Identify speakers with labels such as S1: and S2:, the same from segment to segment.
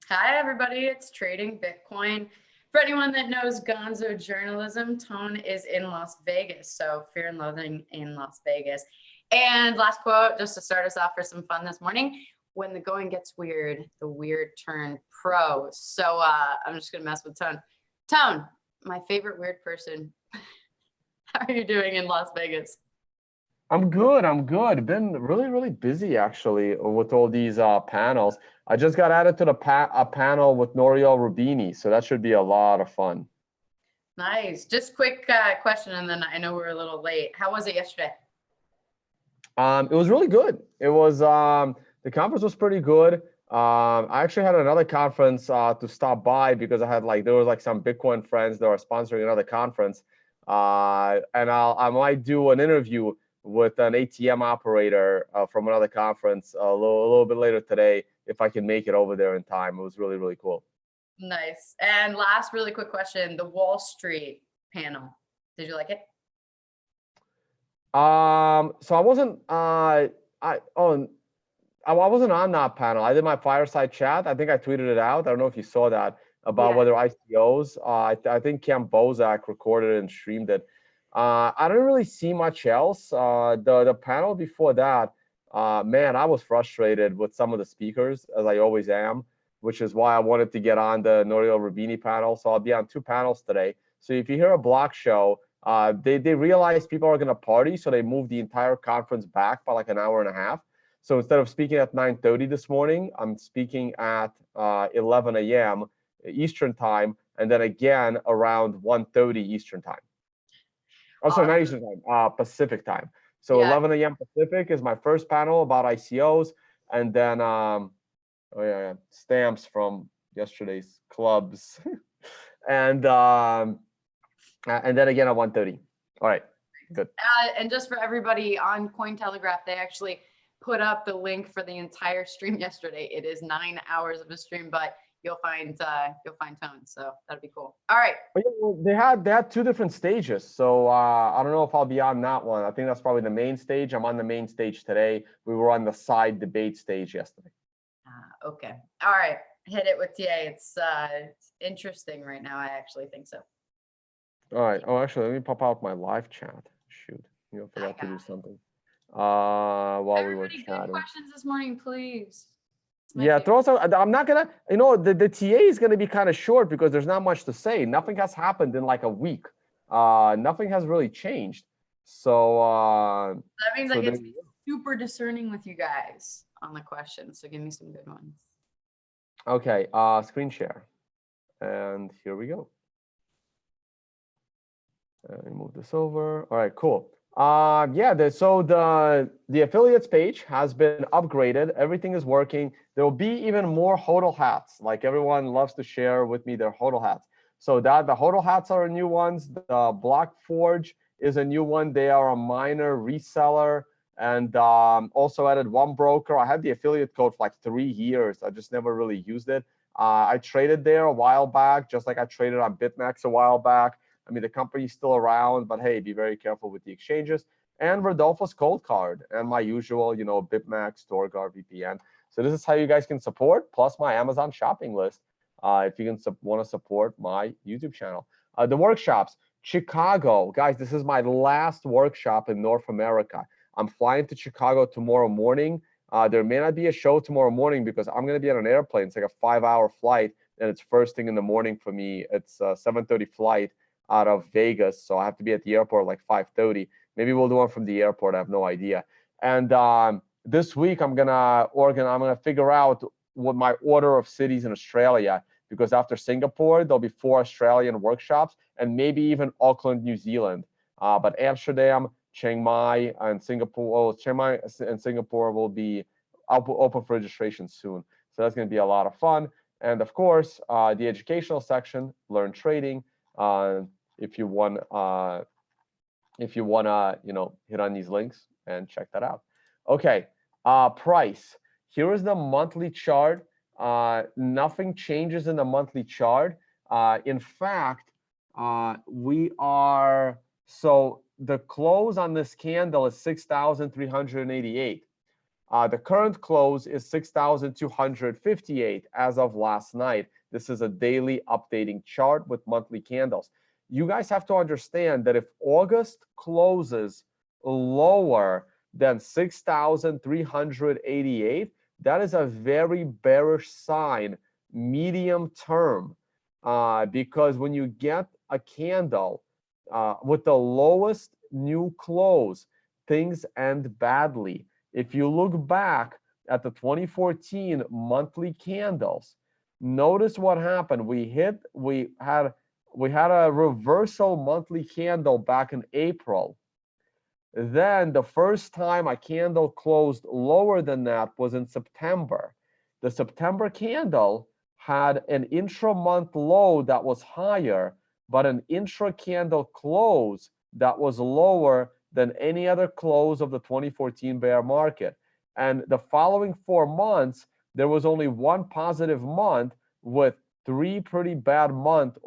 S1: Hi, everybody. It's Trading Bitcoin. For anyone that knows Gonzo journalism, Tone is in Las Vegas. So Fear and Loathing in Las Vegas. And last quote, just to start us off for some fun this morning. When the going gets weird, the weird turn pro. So I'm just going to mess with Tone. Tone, my favorite weird person. How are you doing in Las Vegas?
S2: I'm good. I'm good. Been really busy actually with all these panels. I just got added to the panel with Nouriel Rubini, so that should be a lot of fun.
S1: Nice. Just quick question, and then I know we're a little late. How was it yesterday?
S2: It was really good. It was the conference was pretty good. I actually had another conference to stop by because there was like some Bitcoin friends that are sponsoring another conference, and I might do an interview with an ATM operator from another conference a little bit later today if I can make it over there in time. It was really cool.
S1: Nice. And last really quick question, the Wall Street panel. Did you like it?
S2: So I wasn't I wasn't on that panel. I did my fireside chat. I think I tweeted it out. I don't know if you saw that about
S1: Yeah.
S2: whether ICOs. I think Cam Bozak recorded it and streamed it. I didn't really see much else. The panel before that, man, I was frustrated with some of the speakers, as I always am, which is why I wanted to get on the Nouriel Rubini panel. So I'll be on two panels today. So if you hear a block show, they realize people are going to party, so they moved the entire conference back by like an hour and a half. So instead of speaking at 9:30 this morning, I'm speaking at 11 a.m. Eastern time, and then again around 1:30 Eastern time. Oh, sorry, not Eastern time, Pacific time. So
S1: Yeah.
S2: 11 a.m. Pacific is my first panel about ICOs, and then stamps from yesterday's clubs, and then again at 1:30. All right, good.
S1: And just for everybody on Cointelegraph, they actually put up the link for the entire stream yesterday. It is 9 hours of a stream, but you'll find Tone. So that'd be cool. All right.
S2: Well, they had two different stages, so I don't know if I'll be on that one. I think that's probably the main stage. I'm on the main stage today. We were on the side debate stage yesterday.
S1: Okay. All right. Hit it with TA. It's interesting right now. I actually think so.
S2: All right. Oh, actually, let me pop out my live chat. Shoot, forgot to do something while we were chatting.
S1: Good questions this morning, please.
S2: Yeah, throw some. I'm not gonna. The TA is gonna be kind of short because there's not much to say. Nothing has happened in like a week. Nothing has really changed. So
S1: that means I get to be super discerning with you guys on the questions. So give me some good ones.
S2: Okay. Screen share, and here we go. Let me move this over. All right, cool. So the affiliates page has been upgraded. Everything is working. There will be even more HODL hats. Like everyone loves to share with me their HODL hats. So the HODL hats are new ones. The Blockforge is a new one. They are a minor reseller, and also added one broker. I had the affiliate code for like 3 years. I just never really used it. I traded there a while back, just like I traded on BitMEX a while back. I mean, the company's still around, but hey, be very careful with the exchanges. And Rodolfo's cold card and my usual, BitMEX, Torgar, VPN. So this is how you guys can support, plus my Amazon shopping list if you can want to support my YouTube channel. The workshops, Chicago. Guys, this is my last workshop in North America. I'm flying to Chicago tomorrow morning. There may not be a show tomorrow morning because I'm going to be on an airplane. It's like a 5-hour flight, and it's first thing in the morning for me. It's a 7:30 flight out of Vegas, so I have to be at the airport like 5:30. Maybe we'll do one from the airport. I have no idea. And this week I'm gonna figure out what my order of cities in Australia, because after Singapore there'll be 4 Australian workshops and maybe even Auckland, New Zealand. But Amsterdam, Chiang Mai, and Singapore will be open for registration soon. So that's gonna be a lot of fun. And of course, the educational section, learn trading. If you want to hit on these links and check that out. Okay, price. Here is the monthly chart. Nothing changes in the monthly chart. In fact, so the close on this candle is 6,388. The current close is 6,258 as of last night. This is a daily updating chart with monthly candles. You guys have to understand that if August closes lower than 6,388, that is a very bearish sign, medium term, because when you get a candle with the lowest new close, things end badly. If you look back at the 2014 monthly candles, notice what happened. We had a reversal monthly candle back in April. Then the first time a candle closed lower than that was in September. The September candle had an intra-month low that was higher, but an intra-candle close that was lower than any other close of the 2014 bear market. And the following 4 months, there was only one positive month with 3 pretty bad months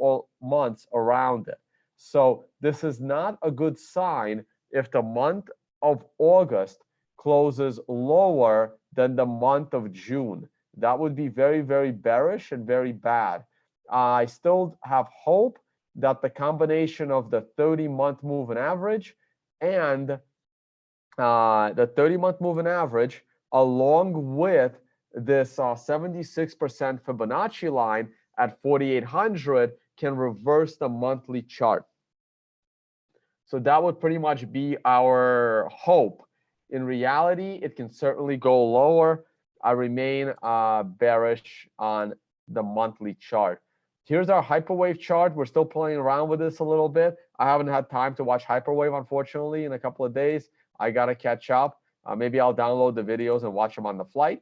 S2: around it. So this is not a good sign if the month of August closes lower than the month of June. That would be very, very bearish and very bad. I still have hope that the combination of the 30-month moving average and the 30-month moving average, along with this 76% Fibonacci line at 4,800, can reverse the monthly chart. So that would pretty much be our hope. In reality, it can certainly go lower. I remain bearish on the monthly chart. Here's our hyperwave chart. We're still playing around with this a little bit. I haven't had time to watch hyperwave, unfortunately, in a couple of days. I got to catch up. Maybe I'll download the videos and watch them on the flight.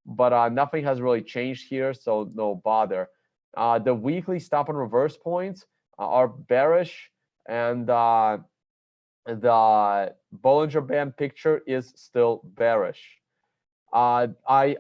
S2: But nothing has really changed here, so no bother. The weekly stop and reverse points are bearish, and the Bollinger Band picture is still bearish. I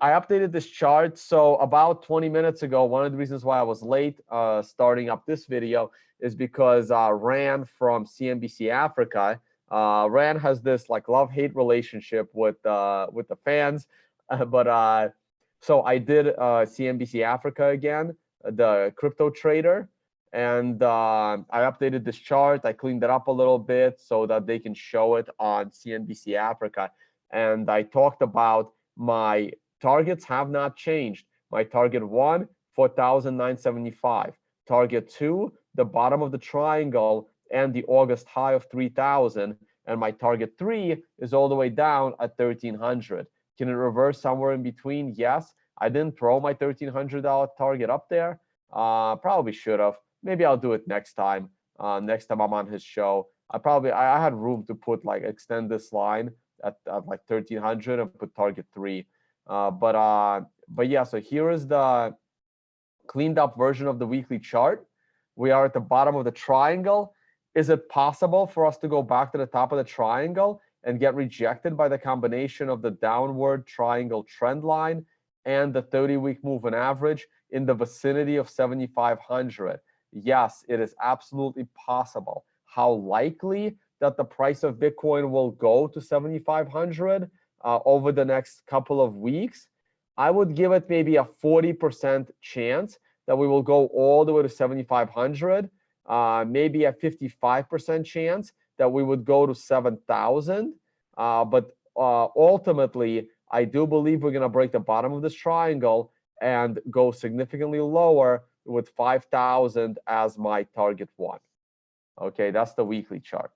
S2: updated this chart. So about 20 minutes ago, one of the reasons why I was late starting up this video is because Ran from CNBC Africa, Ran has this like love-hate relationship with the fans. So I did CNBC Africa again, the crypto trader. And I updated this chart. I cleaned it up a little bit so that they can show it on CNBC Africa. And I talked about my targets have not changed. My target 1, 4,975. Target 2, the bottom of the triangle and the August high of 3,000. And my target 3 is all the way down at 1,300. Can it reverse somewhere in between? Yes. I didn't throw my $1,300 target up there. Probably should have. Maybe I'll do it next time. Next time I'm on his show. I had room to put like extend this line at like 1,300 and put target 3. But yeah, so here is the cleaned up version of the weekly chart. We are at the bottom of the triangle. Is it possible for us to go back to the top of the triangle and get rejected by the combination of the downward triangle trend line and the 30-week moving average in the vicinity of 7,500? Yes, it is absolutely possible. How likely that the price of Bitcoin will go to 7,500 over the next couple of weeks? I would give it maybe a 40% chance that we will go all the way to 7,500. Maybe a 55% chance that we would go to 7,000. But ultimately, I do believe we're going to break the bottom of this triangle and go significantly lower with 5,000 as my target 1. Okay, that's the weekly chart.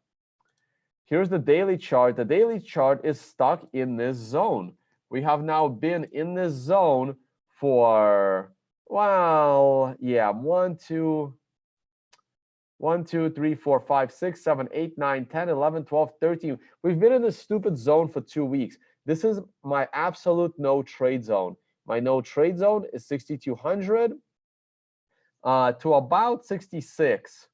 S2: Here's the daily chart. The daily chart is stuck in this zone. We have now been in this zone for, well, yeah, 1, 2, 3, 4, 5, 6, 7, 8, 9, 10, 11, 12, 13. We've been in this stupid zone for 2 weeks. This is my absolute no trade zone. My no trade zone is 6,200 to about 66.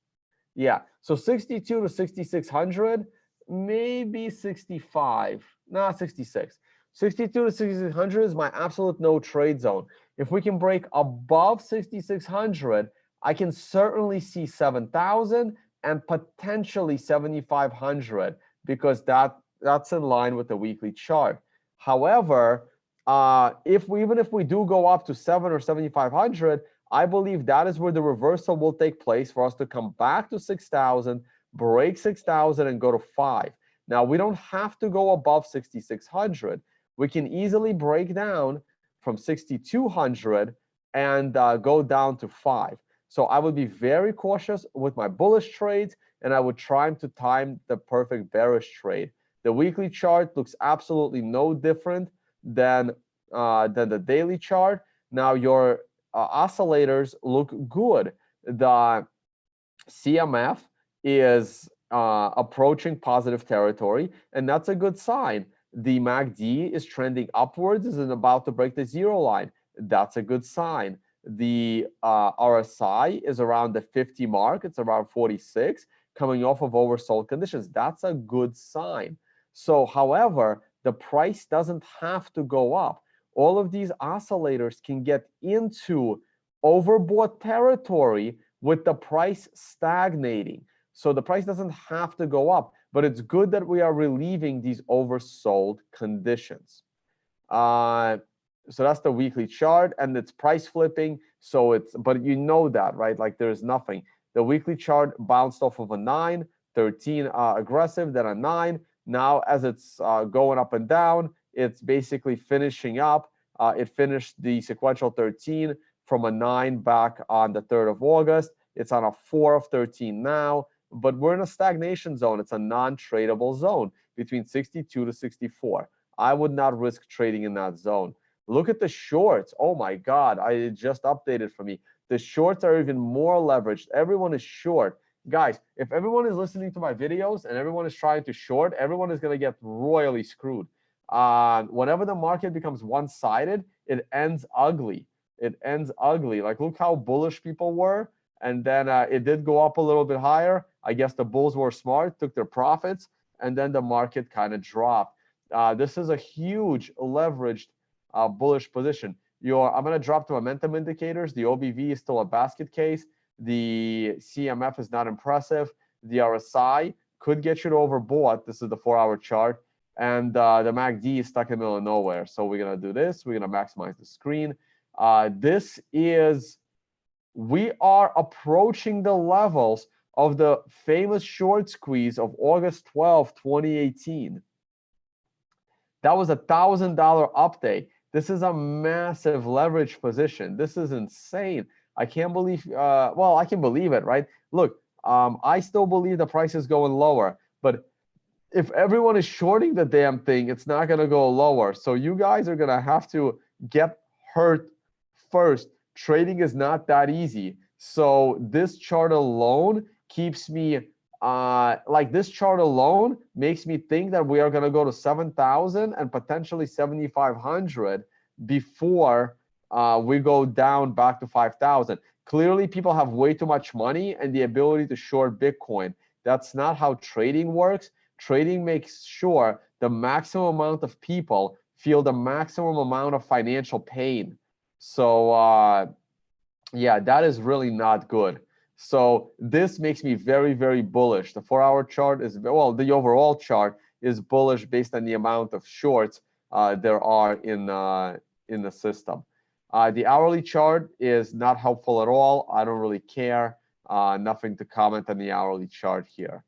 S2: Yeah, so 62 to 6,600, maybe 65, nah, 66. 62 to 6,600 is my absolute no trade zone. If we can break above 6,600, I can certainly see 7,000 and potentially 7,500 because that's in line with the weekly chart. However, even if we do go up to 7 or 7,500, I believe that is where the reversal will take place for us to come back to 6,000, break 6,000, and go to 5. Now, we don't have to go above 6,600. We can easily break down from 6,200 and go down to 5. So I would be very cautious with my bullish trades, and I would try to time the perfect bearish trade. The weekly chart looks absolutely no different than the daily chart. Now your oscillators look good. The CMF is approaching positive territory, and that's a good sign. The MACD is trending upwards, is about to break the 0 line. That's a good sign. The RSI is around the 50 mark. It's around 46, coming off of oversold conditions. That's a good sign. So, however, the price doesn't have to go up. All of these oscillators can get into overbought territory with the price stagnating. So the price doesn't have to go up, but it's good that we are relieving these oversold conditions. So that's the weekly chart, and it's price flipping. So but you know that, right? Like there's nothing. The weekly chart bounced off of a 9, 13 aggressive, then a 9. Now, as it's going up and down, it's basically finishing up. It finished the sequential 13 from a 9 back on the 3rd of August. It's on a 4 of 13 now, but we're in a stagnation zone. It's a non-tradable zone between 62 to 64. I would not risk trading in that zone. Look at the shorts. Oh my God, I just updated for me. The shorts are even more leveraged. Everyone is short. Guys, if everyone is listening to my videos and everyone is trying to short, everyone is going to get royally screwed. Whenever the market becomes one-sided, it ends ugly. It ends ugly. Like, look how bullish people were. And then it did go up a little bit higher. I guess the bulls were smart, took their profits, and then the market kind of dropped. This is a huge leveraged bullish position. I'm going to drop the momentum indicators. The OBV is still a basket case. The CMF is not impressive. The RSI could get you to overbought. This is the 4-hour chart. And the MACD is stuck in the middle of nowhere. So we're going to do this. We're going to maximize the screen. We are approaching the levels of the famous short squeeze of August 12, 2018. That was a $1,000 update. This is a massive leverage position. This is insane. I can't believe, well, I can believe it, right? Look, I still believe the price is going lower, but if everyone is shorting the damn thing, it's not going to go lower. So you guys are going to have to get hurt first. Trading is not that easy. So this chart alone keeps me, this chart alone makes me think that we are going to go to 7,000 and potentially 7,500 before we go down back to 5,000. Clearly, people have way too much money and the ability to short Bitcoin. That's not how trading works. Trading makes sure the maximum amount of people feel the maximum amount of financial pain. So, yeah, that is really not good. So this makes me very, very bullish. The 4-hour chart is, well, the overall chart is bullish based on the amount of shorts there are in the system. The hourly chart is not helpful at all. I don't really care. Nothing to comment on the hourly chart here.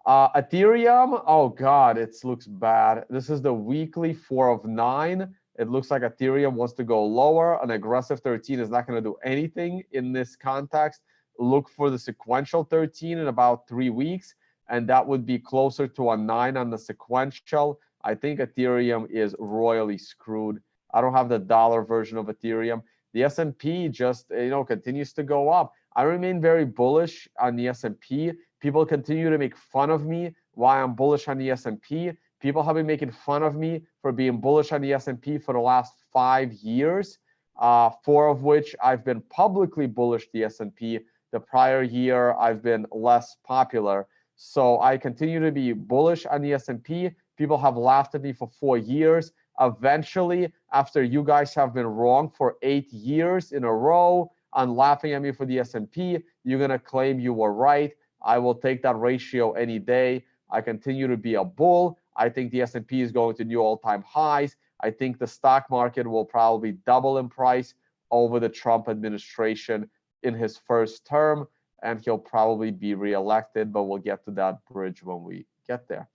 S2: Ethereum, oh God, it looks bad. This is the weekly 4 of 9. It looks like Ethereum wants to go lower. An aggressive 13 is not going to do anything in this context. Look for the sequential 13 in about 3 weeks, and that would be closer to a 9 on the sequential. I think Ethereum is royally screwed. I don't have the dollar version of Ethereum. The S&P just, continues to go up. I remain very bullish on the S&P. People continue to make fun of me why I'm bullish on the S&P. People have been making fun of me for being bullish on the S&P for the last 5 years, 4 of which I've been publicly bullish the S&P. The prior year, I've been less popular. So I continue to be bullish on the S&P. People have laughed at me for 4 years. Eventually, after you guys have been wrong for 8 years in a row on laughing at me for the S&P, you're going to claim you were right. I will take that ratio any day. I continue to be a bull. I think the S&P is going to new all-time highs. I think the stock market will probably double in price over the Trump administration in his first term, and he'll probably be reelected, but we'll get to that bridge when we get there.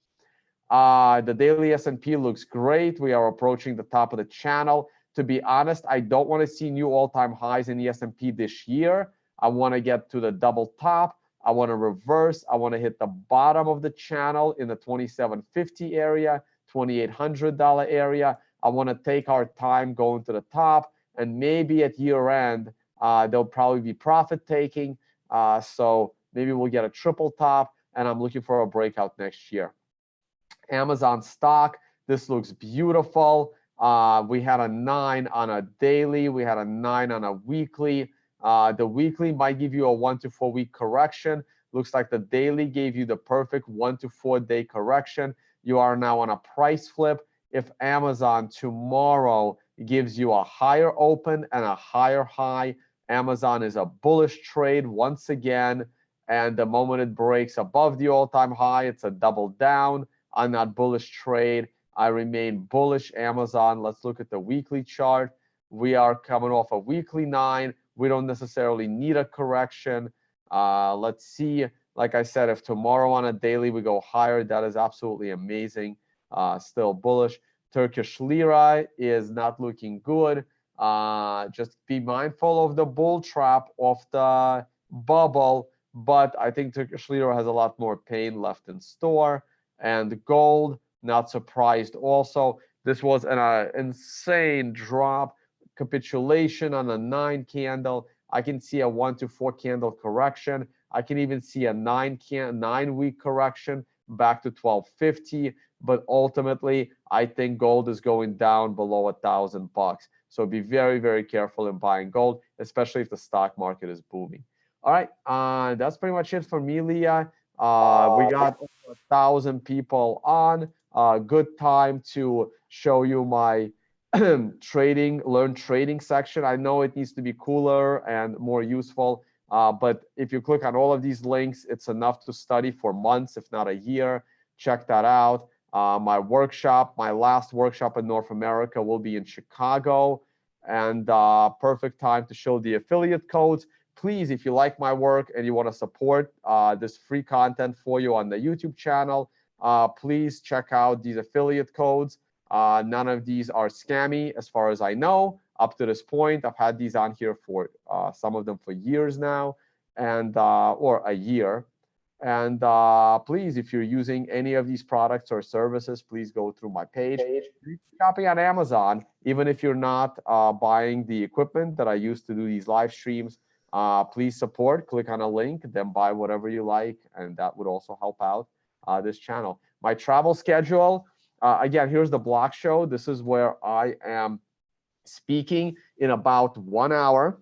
S2: The daily S&P looks great. We are approaching the top of the channel. To be honest, I don't want to see new all-time highs in the S&P this year. I want to get to the double top. I want to reverse. I want to hit the bottom of the channel in the 2750 area, $2,800 area. I want to take our time going to the top, and maybe at year end, there'll probably be profit taking. So maybe we'll get a triple top, and I'm looking for a breakout next year. Amazon stock, this looks beautiful. We had a 9 on a daily. We had a 9 on a weekly. The weekly might give you a 1 to 4 week correction. Looks like the daily gave you the perfect 1 to 4 day correction. You are now on a price flip. If Amazon tomorrow gives you a higher open and a higher high, Amazon is a bullish trade once again. And the moment it breaks above the all-time high, it's a double down on that bullish trade. I remain bullish Amazon. Let's look at the weekly chart. We are coming off a weekly 9. We don't necessarily need a correction. Let's see. Like I said, if tomorrow on a daily we go higher, that is absolutely amazing. Still bullish. Turkish lira is not looking good. Just be mindful of the bull trap of the bubble. But I think Turkish lira has a lot more pain left in store. And gold, not surprised also. This was an insane drop, capitulation on a 9 candle. I can see a 1 to 4 candle correction. I can even see a 9 week correction back to 1250. But ultimately, I think gold is going down below $1,000. So be very, very careful in buying gold, especially if the stock market is booming. All right, that's pretty much it for me, Leah. We got 1,000 people on. Good time to show you my learn trading section. I know it needs to be cooler and more useful, but if you click on all of these links, it's enough to study for months, if not a year. Check that out. My workshop, my last workshop in North America will be in Chicago, and perfect time to show the affiliate codes. Please, if you like my work and you want to support this free content for you on the YouTube channel, please check out these affiliate codes. None of these are scammy as far as I know. Up to this point, I've had these on here for some of them for years now, and or a year. And please, if you're using any of these products or services, please go through my page. Shopping on Amazon, even if you're not buying the equipment that I use to do these live streams, please support, click on a link, then buy whatever you like, and that would also help out this channel. My travel schedule, again, here's the block show. This is where I am speaking in about 1 hour.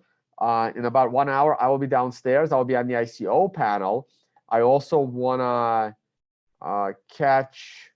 S2: In about 1 hour, I will be downstairs. I will be on the ICO panel. I also want to catch,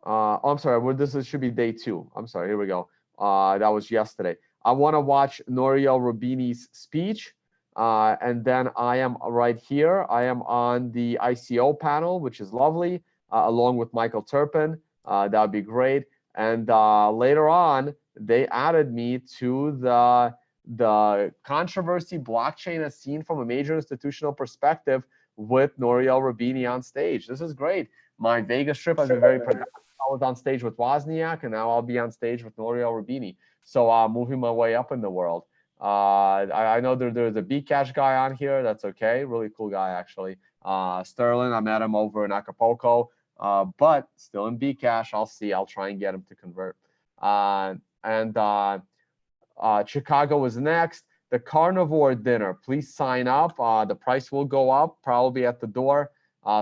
S2: oh, I'm sorry, this should be day 2. I'm sorry, here we go. That was yesterday. I want to watch Nouriel Roubini's speech. And then I am right here. I am on the ICO panel, which is lovely, along with Michael Turpin. That would be great. And later on, they added me to the controversy blockchain as seen from a major institutional perspective with Nouriel Roubini on stage. This is great. My Vegas trip has been very productive. I was on stage with Wozniak, and now I'll be on stage with Nouriel Roubini. So I'm moving my way up in the world. I know there's a Bcash guy on here. That's okay. Really cool guy, actually. Sterling, I met him over in Acapulco, but still in Bcash. I'll see. I'll try and get him to convert. Chicago is next. The carnivore dinner, please sign up. The price will go up, probably at the door.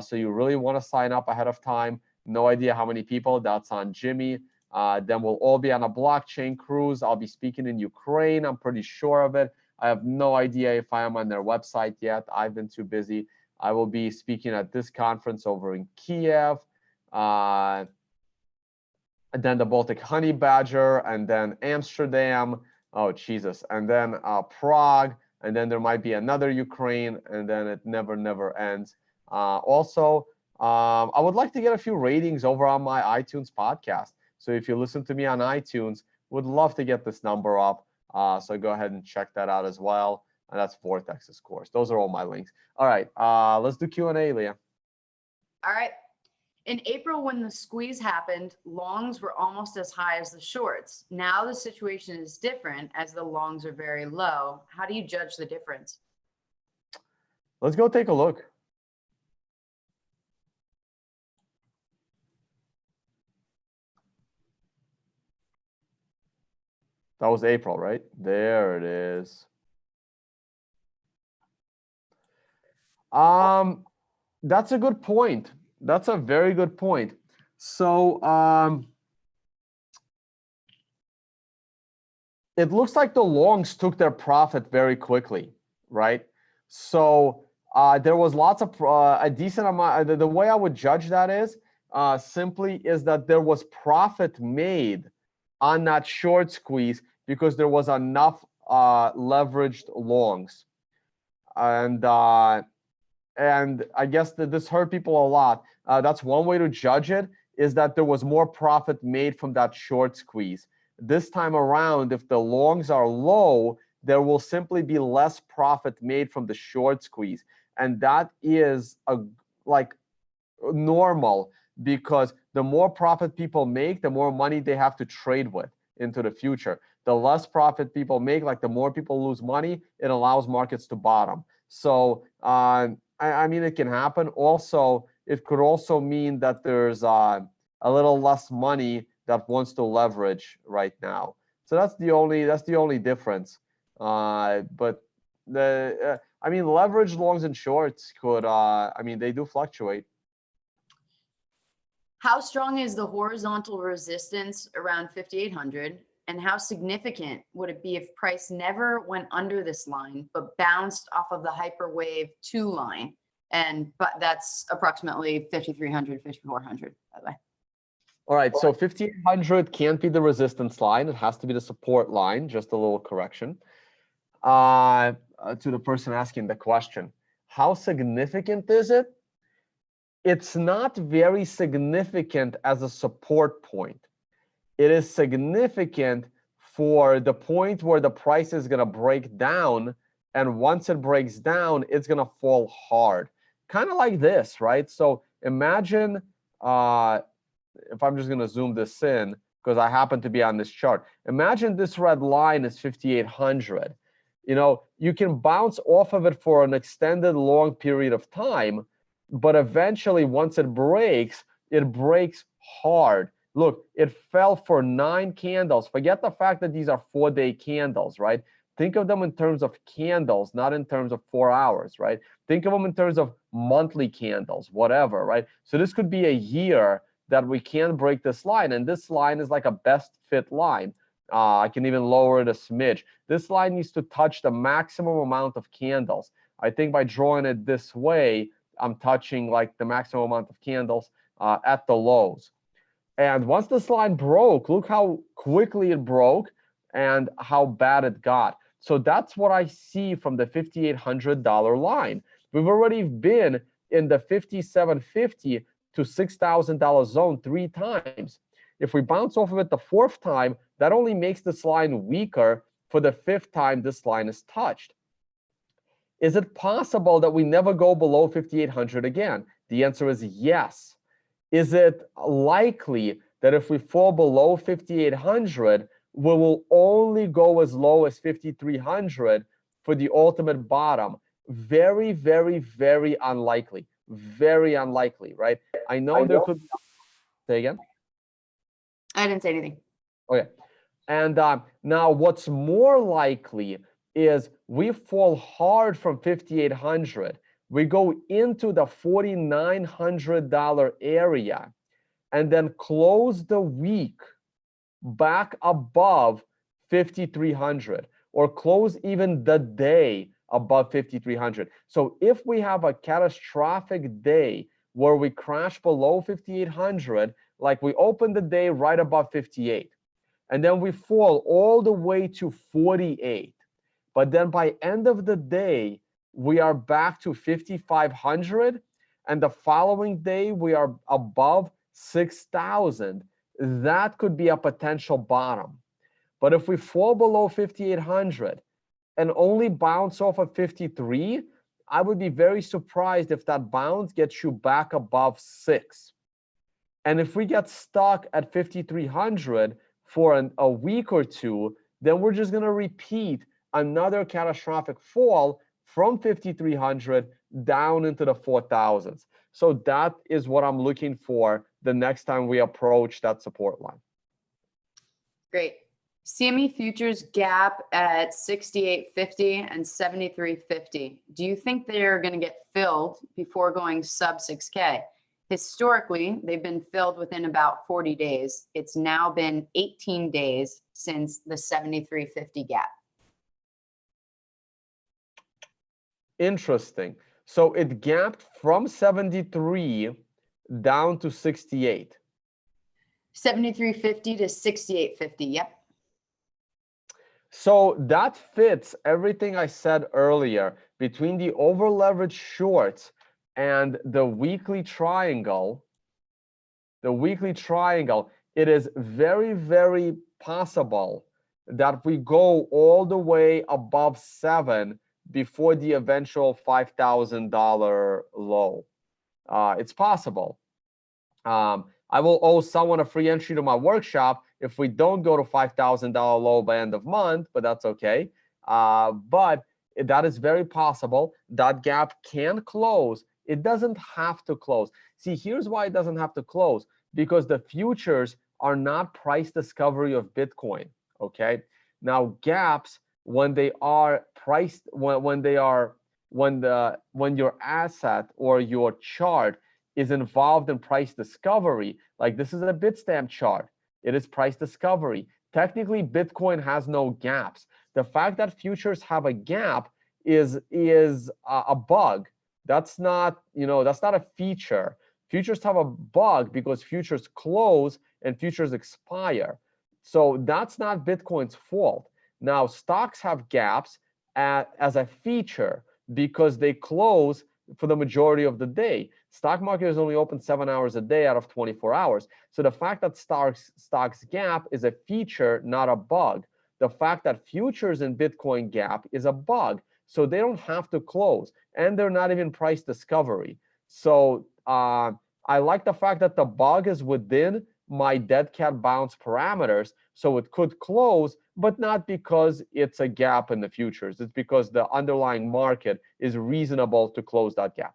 S2: So you really want to sign up ahead of time. No idea how many people. That's on Jimmy. Then we'll all be on a blockchain cruise. I'll be speaking in Ukraine. I'm pretty sure of it. I have no idea if I am on their website yet. I've been too busy. I will be speaking at this conference over in Kiev. And then the Baltic Honey Badger, and then Amsterdam. Oh, Jesus. And then Prague. And then there might be another Ukraine. And then it never ends. Also, I would like to get a few ratings over on my iTunes podcast. So if you listen to me on iTunes, would love to get this number up. So go ahead and check that out as well. And that's Vortex's course. Those are all my links. All right, let's do Q&A, Leah.
S1: All right. In April, when the squeeze happened, longs were almost as high as the shorts. Now the situation is different as the longs are very low. How do you judge the difference?
S2: Let's go take a look. That was April, right? There it is. That's a good point. That's a very good point. So it looks like the longs took their profit very quickly, right? So there was lots of a decent amount. The way I would judge that is simply is that there was profit made on that short squeeze because there was enough leveraged longs, and I guess that this hurt people a lot. That's one way to judge it, is that there was more profit made from that short squeeze. This time around, if the longs are low, there will simply be less profit made from the short squeeze. And that is like normal, because the more profit people make, the more money they have to trade with into the future. The less profit people make, like the more people lose money, it allows markets to bottom. So I mean, it can happen. Also, it could also mean that there's a little less money that wants to leverage right now. So that's the only difference. But I mean, leverage longs and shorts could I mean, they do fluctuate.
S1: How strong is the horizontal resistance around 5,800? And how significant would it be if price never went under this line, but bounced off of the hyperwave 2 line? But that's approximately 5,300, 5,400, by the way.
S2: All right, so 5,800 can't be the resistance line. It has to be the support line. Just a little correction to the person asking the question. How significant is it? It's not very significant as a support point. It is significant for the point where the price is going to break down. And once it breaks down, it's going to fall hard. Kind of like this, right? So imagine, if I'm just going to zoom this in, because I happen to be on this chart. Imagine this red line is 5,800. You can bounce off of it for an extended long period of time, but eventually, once it breaks hard. Look, it fell for 9 candles. Forget the fact that these are 4-day candles, right? Think of them in terms of candles, not in terms of 4 hours, right? Think of them in terms of monthly candles, whatever, right? So this could be a year that we can't break this line. And this line is like a best fit line. I can even lower it a smidge. This line needs to touch the maximum amount of candles. I think by drawing it this way, I'm touching like the maximum amount of candles at the lows. And once this line broke, look how quickly it broke and how bad it got. So that's what I see from the $5,800 line. We've already been in the $5,750 to $6,000 zone 3 times. If we bounce off of it the 4th time, that only makes this line weaker for the 5th time this line is touched. Is it possible that we never go below 5,800 again? The answer is yes. Is it likely that if we fall below 5,800, we will only go as low as 5,300 for the ultimate bottom? Very, very, very unlikely. Very unlikely, right? I know there could be. Say again?
S1: I didn't say anything.
S2: Okay. And now what's more likely is we fall hard from 5,800. We go into the $4,900 area and then close the week back above 5,300, or close even the day above 5,300. So if we have a catastrophic day where we crash below 5,800, like we open the day right above 58, and then we fall all the way to 48, but then by end of the day, we are back to 5,500, and the following day we are above 6,000, that could be a potential bottom. But if we fall below 5,800 and only bounce off of 53, I would be very surprised if that bounce gets you back above 6. And if we get stuck at 5,300 for a week or two, then we're just going to repeat another catastrophic fall from 5,300 down into the 4,000s. So that is what I'm looking for the next time we approach that support line.
S1: Great. CME futures gap at 68.50 and 73.50. Do you think they're going to get filled before going sub 6K? Historically, they've been filled within about 40 days. It's now been 18 days since the 73.50 gap.
S2: Interesting. So it gapped from 73 down to 68.
S1: 73.50 to 68.50. Yep.
S2: So that fits everything I said earlier between the over-leveraged shorts and the weekly triangle. The weekly triangle, it is very, very possible that we go all the way above 7 before the eventual $5,000 low. It's possible. I will owe someone a free entry to my workshop if we don't go to $5,000 low by end of month, but that's okay. But that is very possible. That gap can close. It doesn't have to close. See, here's why it doesn't have to close, because the futures are not price discovery of Bitcoin, okay? Now, gaps, when they are priced, when your asset or your chart is involved in price discovery, like this is a Bitstamp chart, it is price discovery. Technically, Bitcoin has no gaps. The fact that futures have a gap is a bug. That's not, that's not a feature. Futures have a bug because futures close and futures expire. So that's not Bitcoin's fault. Now, stocks have gaps as a feature because they close for the majority of the day. Stock market is only open 7 hours a day out of 24 hours. So the fact that stocks gap is a feature, not a bug. The fact that futures in Bitcoin gap is a bug. So they don't have to close, and they're not even price discovery. So I like the fact that the bug is within my dead cat bounce parameters, so it could close, but not because it's a gap in the futures. It's because the underlying market is reasonable to close that gap.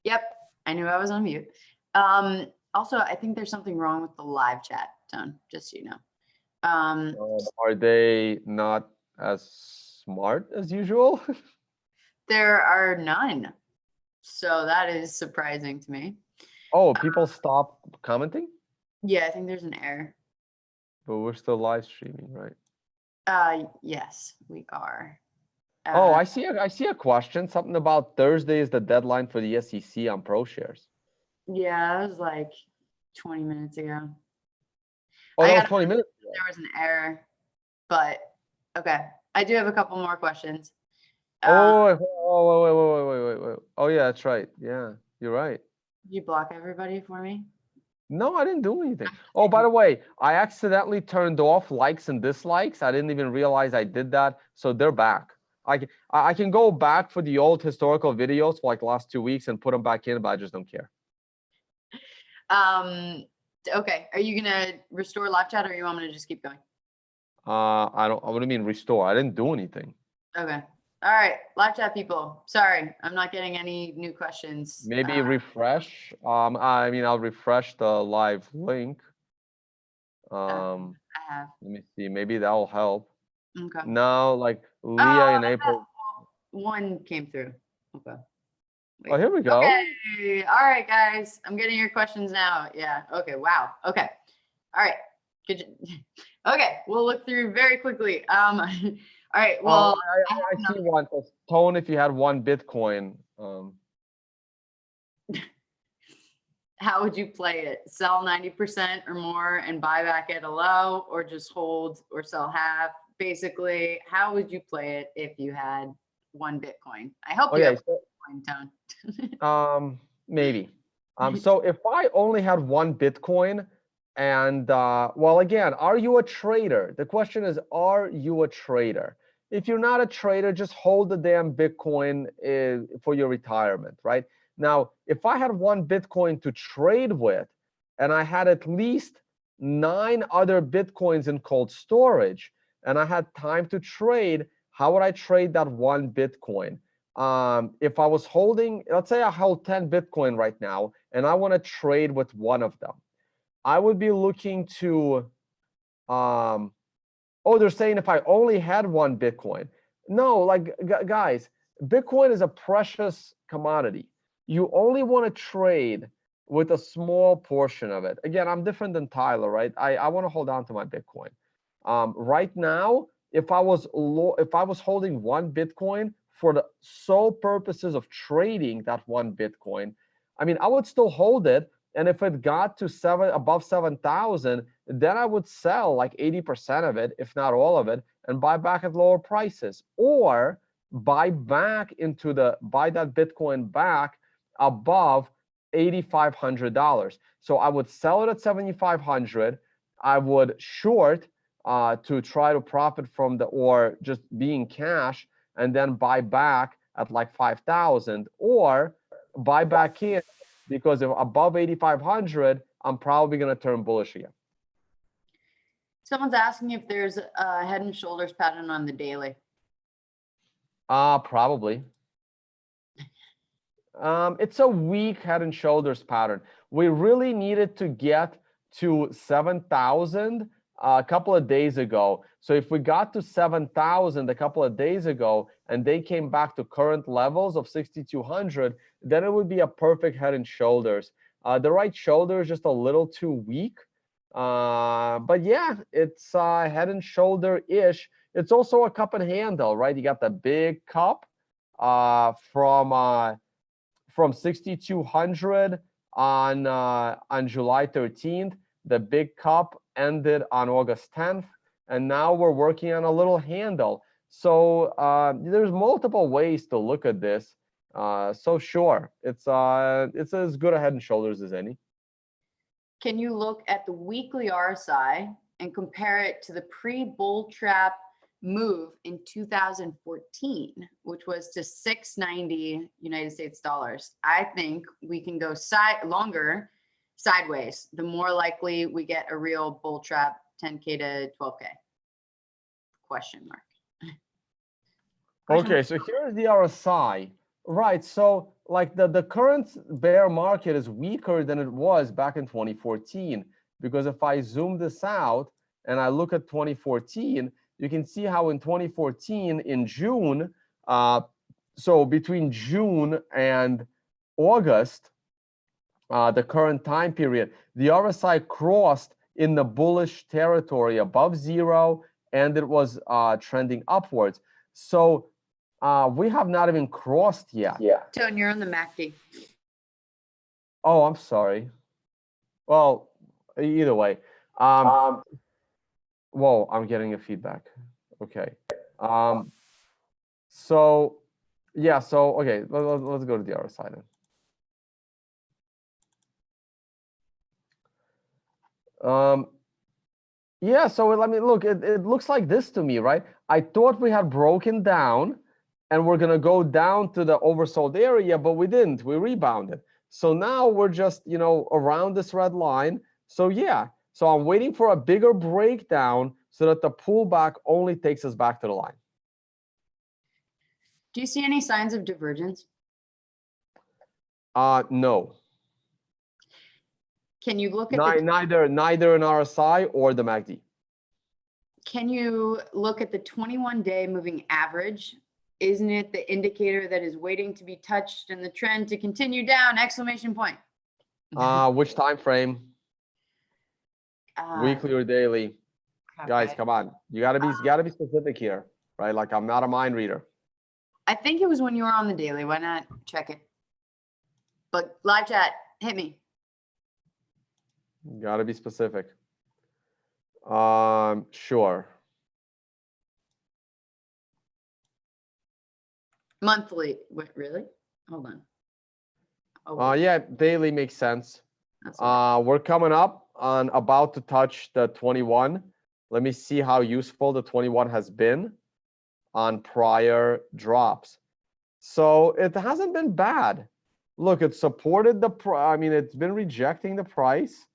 S1: Yep, I knew I was on mute. Also, I think there's something wrong with the live chat, Tone, just so you know.
S2: Are they not as smart as usual?
S1: There are none. So that is surprising to me.
S2: Oh, people stop commenting?
S1: Yeah, I think there's an error.
S2: But we're still live streaming, right?
S1: Yes, we are.
S2: Oh, I see a question. Something about Thursday is the deadline for the SEC on ProShares.
S1: Yeah, that was like 20 minutes ago.
S2: Oh, that was 20 minutes ago.
S1: There was an error, but okay. I do have a couple more questions.
S2: Wait. Oh, yeah, that's right. Yeah, you're right.
S1: Did you block everybody for me?
S2: No, I didn't do anything. Oh, by the way, I accidentally turned off likes and dislikes. I didn't even realize I did that. So they're back. I can go back for the old historical videos for like the last 2 weeks and put them back in, but I just don't care.
S1: Okay. Are you gonna restore live chat, or you want me to just keep going?
S2: What do you mean restore? I didn't do anything.
S1: Okay. All right, live chat people. Sorry, I'm not getting any new questions.
S2: Maybe refresh. I'll refresh the live link.
S1: I have.
S2: Let me see. Maybe that'll help.
S1: Okay.
S2: Now, like Leah in April.
S1: One came through. Okay.
S2: Oh, here we go.
S1: Okay. All right, guys. I'm getting your questions now. Yeah. Okay. Wow. Okay. All right. Good. Okay. We'll look through very quickly. All right. Well,
S2: I see one. Tone, if you had one Bitcoin.
S1: How would you play it? Sell 90% or more and buy back at a low, or just hold or sell half? Basically, how would you play it if you had one Bitcoin. I hope you
S2: Okay,
S1: have Bitcoin, Tone.
S2: maybe. So if I only had one Bitcoin, and well, again, are you a trader? The question is, are you a trader? If you're not a trader, just hold the damn Bitcoin for your retirement, right? Now, if I had one Bitcoin to trade with, and I had at least 9 other Bitcoins in cold storage, and I had time to trade, how would I trade that one Bitcoin? If I was holding, let's say I hold 10 Bitcoin right now, and I want to trade with one of them, I would be looking to, oh, they're saying if I only had one Bitcoin. No, like, guys, Bitcoin is a precious commodity. You only want to trade with a small portion of it. Again, I'm different than Tyler, right? I want to hold on to my Bitcoin. Right now, if I was holding one Bitcoin for the sole purposes of trading that one Bitcoin, I mean, I would still hold it. And if it got to above 7,000, then I would sell like 80% of it, if not all of it, and buy back at lower prices, or buy that Bitcoin back above $8,500. So I would sell it at 7,500. I would short to try to profit from or just being cash, and then buy back at like 5,000, or buy back in, because if above 8,500, I'm probably going to turn bullish again.
S1: Someone's asking if there's a head and shoulders pattern on the daily.
S2: Probably. It's a weak head and shoulders pattern. We really needed to get to 7,000 a couple of days ago. So if we got to 7,000 a couple of days ago, and they came back to current levels of 6,200, then it would be a perfect head and shoulders. The right shoulder is just a little too weak. But yeah, it's head and shoulder-ish. It's also a cup and handle, right? You got the big cup from 6,200 on July 13th. The big cup ended on August 10th, and now we're working on a little handle. So there's multiple ways to look at this. So sure, it's as good a head and shoulders as any.
S1: Can you look at the weekly RSI and compare it to the pre-bull trap move in 2014, which was to 690 United States dollars? I think we can go longer sideways, the more likely we get a real bull trap, 10K to 12K. Question mark.
S2: Okay, so here's the RSI. Right, so like the current bear market is weaker than it was back in 2014, because if I zoom this out and I look at 2014, you can see how in 2014, in June, so between June and August, the current time period, the RSI crossed in the bullish territory above zero, and it was trending upwards. So we have not even crossed yet.
S1: Yeah. Tone, you're on the MACD.
S2: Oh, I'm sorry. Well, either way. Whoa, I'm getting a feedback. Okay. So, yeah, so, okay, let's go to the RSI then. Yeah, so let me look, it looks like this to me, right? I thought we had broken down and we're gonna go down to the oversold area, but we didn't, we rebounded. So now we're just, around this red line. So yeah, so I'm waiting for a bigger breakdown so that the pullback only takes us back to the line.
S1: Do you see any signs of divergence?
S2: No.
S1: Can you look at
S2: neither in RSI or the MACD.
S1: Can you look at the 21-day moving average? Isn't it the indicator that is waiting to be touched and the trend to continue down? Exclamation point.
S2: Which time frame? Weekly or daily? Okay. Guys, come on. You gotta be specific here, right? Like, I'm not a mind reader.
S1: I think it was when you were on the daily. Why not check it? But live chat, hit me.
S2: You gotta be specific. Sure.
S1: Monthly. Wait, really? Hold on. Oh,
S2: Yeah, daily makes sense.
S1: that's what
S2: We're coming up on about to touch the 21. Let me see how useful the 21 has been on prior drops. So it hasn't been bad. Look, it supported the I mean, it's been rejecting the price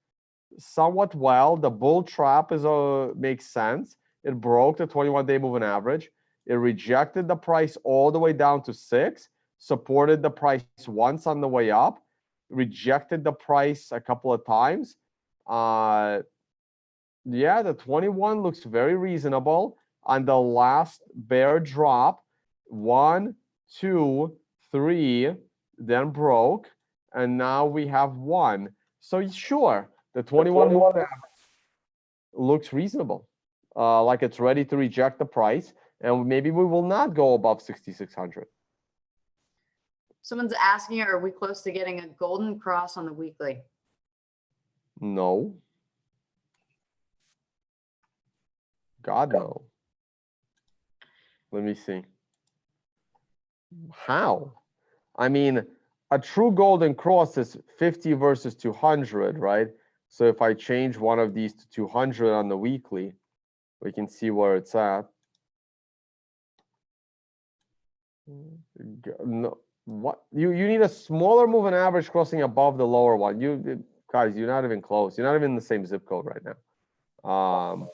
S2: somewhat well. The bull trap is makes sense. It broke the 21-day moving average. It rejected the price all the way down to 6, supported the price once on the way up, rejected the price a couple of times. Yeah, the 21 looks very reasonable. On the last bear drop, 1, 2, 3, then broke, and now we have 1. So sure, the 21 looks reasonable, like it's ready to reject the price, and maybe we will not go above 6,600.
S1: Someone's asking, are we close to getting a golden cross on the weekly?
S2: No. God, no. Let me see. How? I mean, a true golden cross is 50 versus 200, right? So if I change one of these to 200 on the weekly, we can see where it's at. No, what you need a smaller moving average crossing above the lower one. You guys, you're not even close. You're not even in the same zip code right now.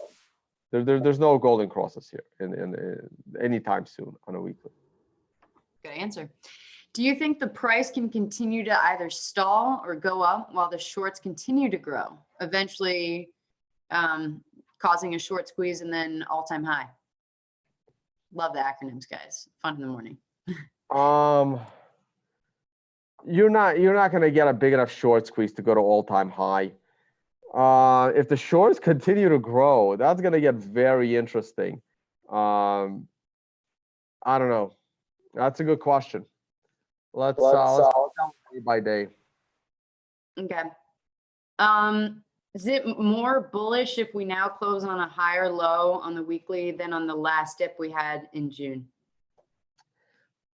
S2: There's no golden crosses here in anytime soon on a weekly.
S1: Good answer. Do you think the price can continue to either stall or go up while the shorts continue to grow, eventually causing a short squeeze and then all-time high? Love the acronyms, guys. Fun in the morning.
S2: You're not going to get a big enough short squeeze to go to all-time high. If the shorts continue to grow, that's going to get very interesting. I don't know. That's a good question. Let's day by day.
S1: Okay. Is it more bullish if we now close on a higher low on the weekly than on the last dip we had in June?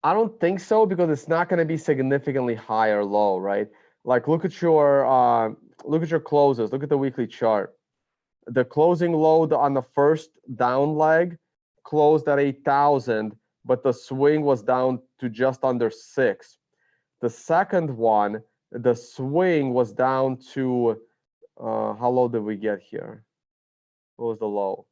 S2: I don't think so, because it's not going to be significantly high or low, right? Like look at your closes. Look at the weekly chart. The closing low on the first down leg closed at 8,000, but the swing was down to just under 6. The second one, the swing was down to how low did we get here? What was the low?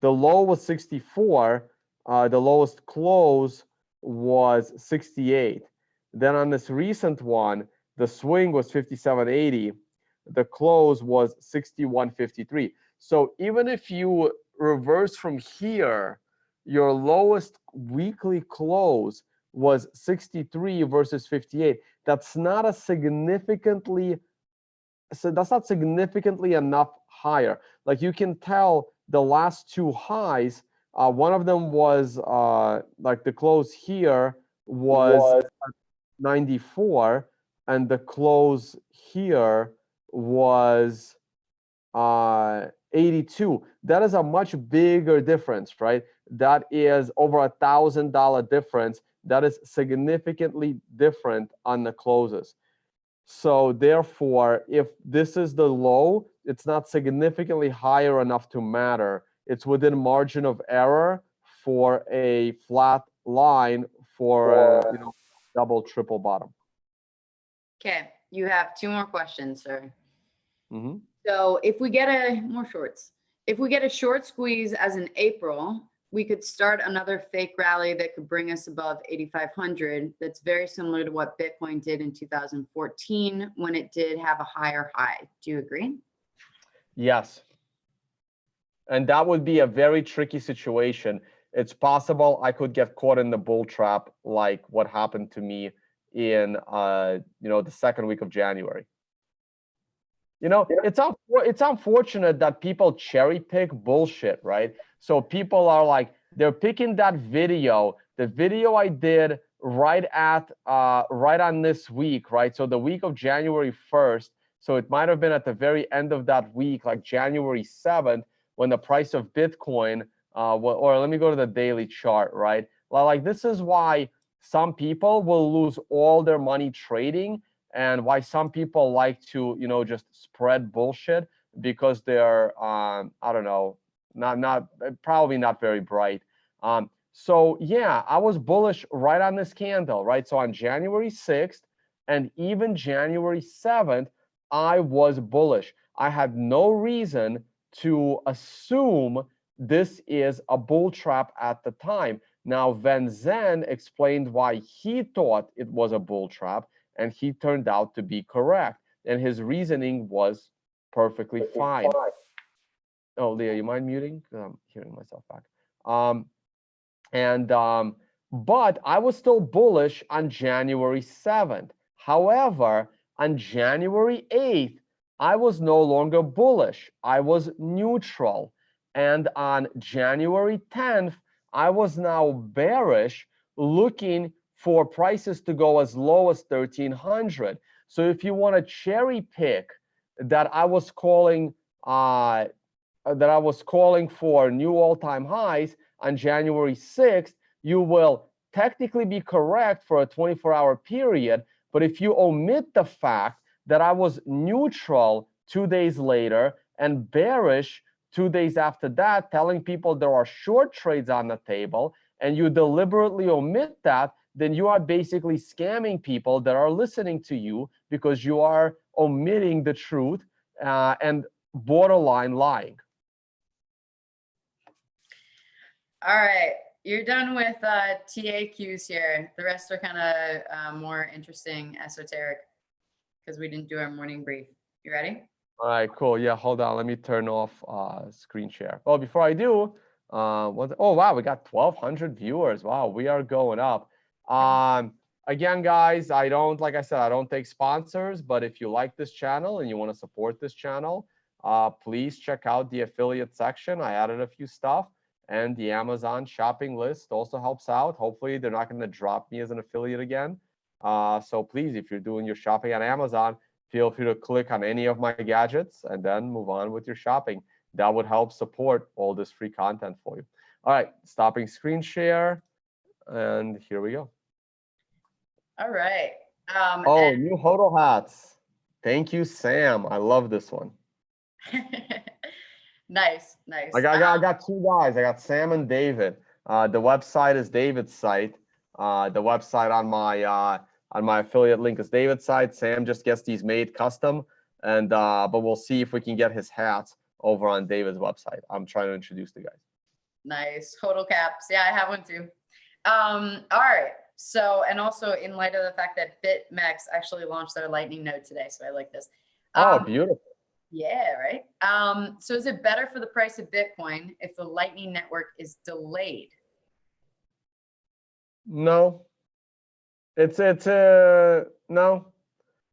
S2: The low was 64. The lowest close was 68. Then on this recent one, the swing was 57.80. The close was 61.53. So even if you reverse from here, your lowest weekly close was 63 versus 58. That's not significantly enough higher. Like you can tell the last two highs, one of them was like the close here was 94, and the close here was 82. That is a much bigger difference, right? That is over $1,000 difference. That is significantly different on the closes. So therefore, if this is the low, it's not significantly higher enough to matter. It's within margin of error for a flat line for double, triple bottom.
S1: Okay, you have 2 more questions, sir.
S2: Mm-hmm.
S1: So if we get if we get a short squeeze as in April, we could start another fake rally that could bring us above 8,500. That's very similar to what Bitcoin did in 2014 when it did have a higher high. Do you agree?
S2: Yes. And that would be a very tricky situation. It's possible I could get caught in the bull trap, like what happened to me in the second week of January. It's unfortunate that people cherry pick bullshit, right? So people are like, they're picking that video, the video I did right on this week, right? So the week of January 1st. So it might have been at the very end of that week, like January 7th, when the price of Bitcoin, or let me go to the daily chart, right? Like this is why some people will lose all their money trading, and why some people like to, just spread bullshit because they're, I don't know, probably not very bright. So yeah, I was bullish right on this candle, right? So on January 6th and even January 7th, I was bullish. I had no reason to assume this is a bull trap at the time. Now, Van Zen explained why he thought it was a bull trap, and he turned out to be correct. And his reasoning was perfectly fine. Oh, Leah, you mind muting? I'm hearing myself back. But I was still bullish on January 7th. However, on January 8th, I was no longer bullish. I was neutral. And on January 10th, I was now bearish, looking for prices to go as low as 1300. So if you want to cherry pick that I was calling for new all-time highs on January 6th, you will technically be correct for a 24-hour period. But if you omit the fact that I was neutral 2 days later and bearish 2 days after that, telling people there are short trades on the table, and you deliberately omit that, then you are basically scamming people that are listening to you because you are omitting the truth and borderline lying.
S1: All right, you're done with TAQs here. The rest are kind of more interesting, esoteric, because we didn't do our morning brief. You ready?
S2: All right, cool. Yeah, hold on. Let me turn off screen share. Oh, before I do, oh wow, we got 1,200 viewers. Wow, we are going up. Again, guys, like I said, I don't take sponsors, but if you like this channel and you want to support this channel, please check out the affiliate section. I added a few stuff, and the Amazon shopping list also helps out. Hopefully, they're not going to drop me as an affiliate again. So please, if you're doing your shopping on Amazon, feel free to click on any of my gadgets and then move on with your shopping. That would help support all this free content for you. All right, stopping screen share, and here we go.
S1: All right.
S2: New HODL hats. Thank you, Sam. I love this one.
S1: Nice.
S2: I got two guys. I got Sam and David. The website is David's site. The website on my affiliate link is David's site. Sam just gets these made custom, and but we'll see if we can get his hats over on David's website. I'm trying to introduce the guys.
S1: Nice. HODL caps. Yeah, I have one too. All right. So, and also in light of the fact that BitMEX actually launched their Lightning node today, so I like this.
S2: Oh, beautiful.
S1: Yeah, right. So is it better for the price of Bitcoin if the Lightning Network is delayed?
S2: No. No,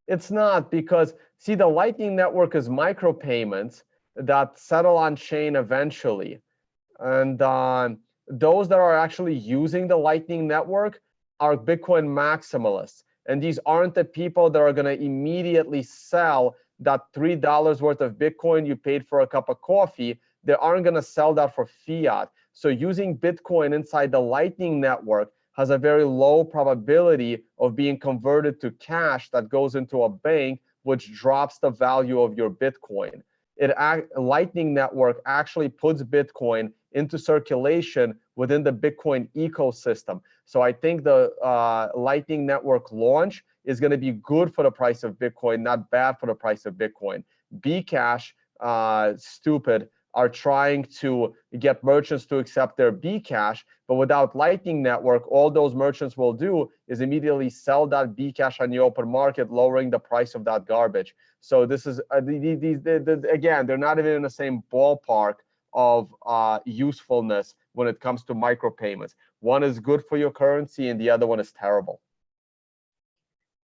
S2: it's not, because see, the Lightning Network is micropayments that settle on chain eventually. And those that are actually using the Lightning Network are Bitcoin maximalists. And these aren't the people that are going to immediately sell that $3 worth of Bitcoin you paid for a cup of coffee. They aren't going to sell that for fiat. So using Bitcoin inside the Lightning Network has a very low probability of being converted to cash that goes into a bank, which drops the value of your Bitcoin. Lightning Network actually puts Bitcoin into circulation within the Bitcoin ecosystem. So I think the Lightning Network launch is going to be good for the price of Bitcoin, not bad for the price of Bitcoin. Bcash, stupid, are trying to get merchants to accept their Bcash, but without Lightning Network, all those merchants will do is immediately sell that Bcash on the open market, lowering the price of that garbage. So this is, again, they're not even in the same ballpark of usefulness when it comes to micropayments. One is good for your currency and the other one is terrible.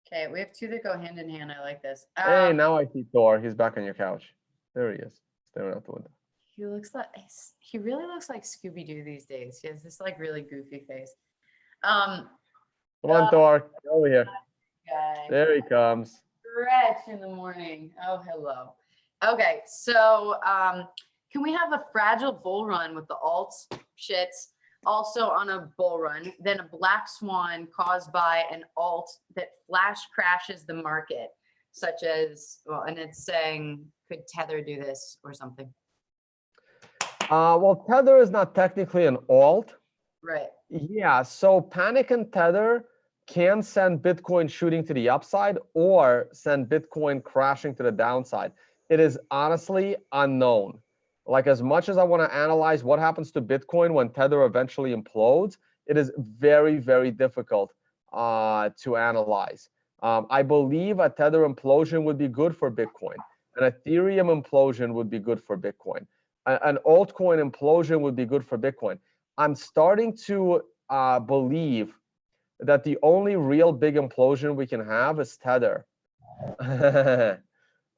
S1: Okay, we have two that go hand in hand. I like this.
S2: Hey, now I see Thor. He's back on your couch. There he is, staring out the window.
S1: He really looks like Scooby-Doo these days. He has this like really goofy face. Come
S2: on, Thor, get over here. There he comes.
S1: Stretch in the morning. Oh, hello. Okay, so can we have a fragile bull run with the alts shits? also on a bull run, then a black swan caused by an alt that flash crashes the market, such as, well, and it's saying, could Tether do this or something?
S2: Well, Tether is not technically an alt.
S1: Right.
S2: Yeah, so Panic and Tether can send Bitcoin shooting to the upside or send Bitcoin crashing to the downside. It is honestly unknown. Like, as much as I want to analyze what happens to Bitcoin when Tether eventually implodes, it is very, very difficult to analyze. I believe a Tether implosion would be good for Bitcoin. An Ethereum implosion would be good for Bitcoin. An altcoin implosion would be good for Bitcoin. I'm starting to believe that the only real big implosion we can have is Tether.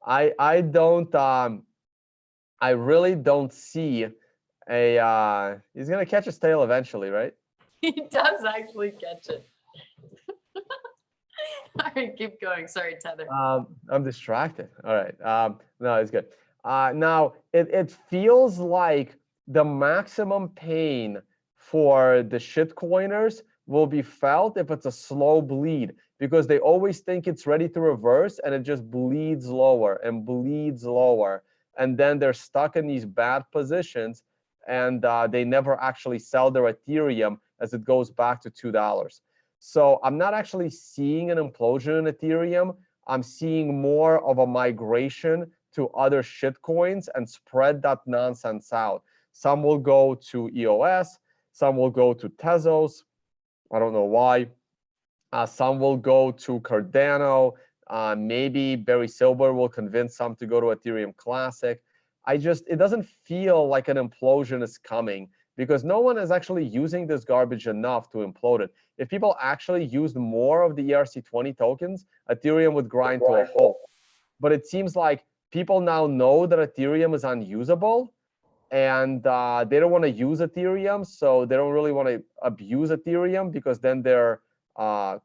S2: I don't I really don't see a he's gonna catch his tail eventually, right?
S1: He does actually catch it. All right, keep going. Sorry, Tether.
S2: I'm distracted. All right. No, it's good. Now it feels like the maximum pain for the shitcoiners will be felt if it's a slow bleed, because they always think it's ready to reverse and it just bleeds lower and bleeds lower. And then they're stuck in these bad positions, and they never actually sell their Ethereum as it goes back to $2. So I'm not actually seeing an implosion in Ethereum. I'm seeing more of a migration to other shitcoins and spread that nonsense out. Some will go to EOS, some will go to Tezos. I don't know why. Some will go to Cardano. Maybe Barry Silver will convince some to go to Ethereum Classic. It doesn't feel like an implosion is coming, because no one is actually using this garbage enough to implode it. If people actually used more of the ERC20 tokens, Ethereum would grind to a halt. But it seems like people now know that Ethereum is unusable, and they don't want to use Ethereum, so they don't really want to abuse Ethereum, because then their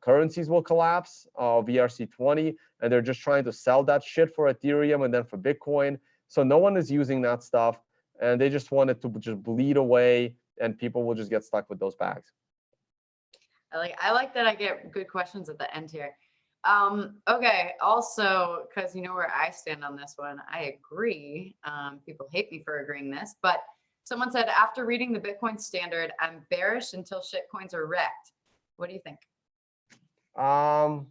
S2: currencies will collapse of ERC20, and they're just trying to sell that shit for Ethereum and then for Bitcoin. So no one is using that stuff, and they just want it to just bleed away, and people will just get stuck with those bags.
S1: I like that I get good questions at the end here. Okay, also, because you know where I stand on this one, I agree. People hate me for agreeing this, but someone said, after reading the Bitcoin standard, I'm bearish until shitcoins are wrecked. What do you think?
S2: I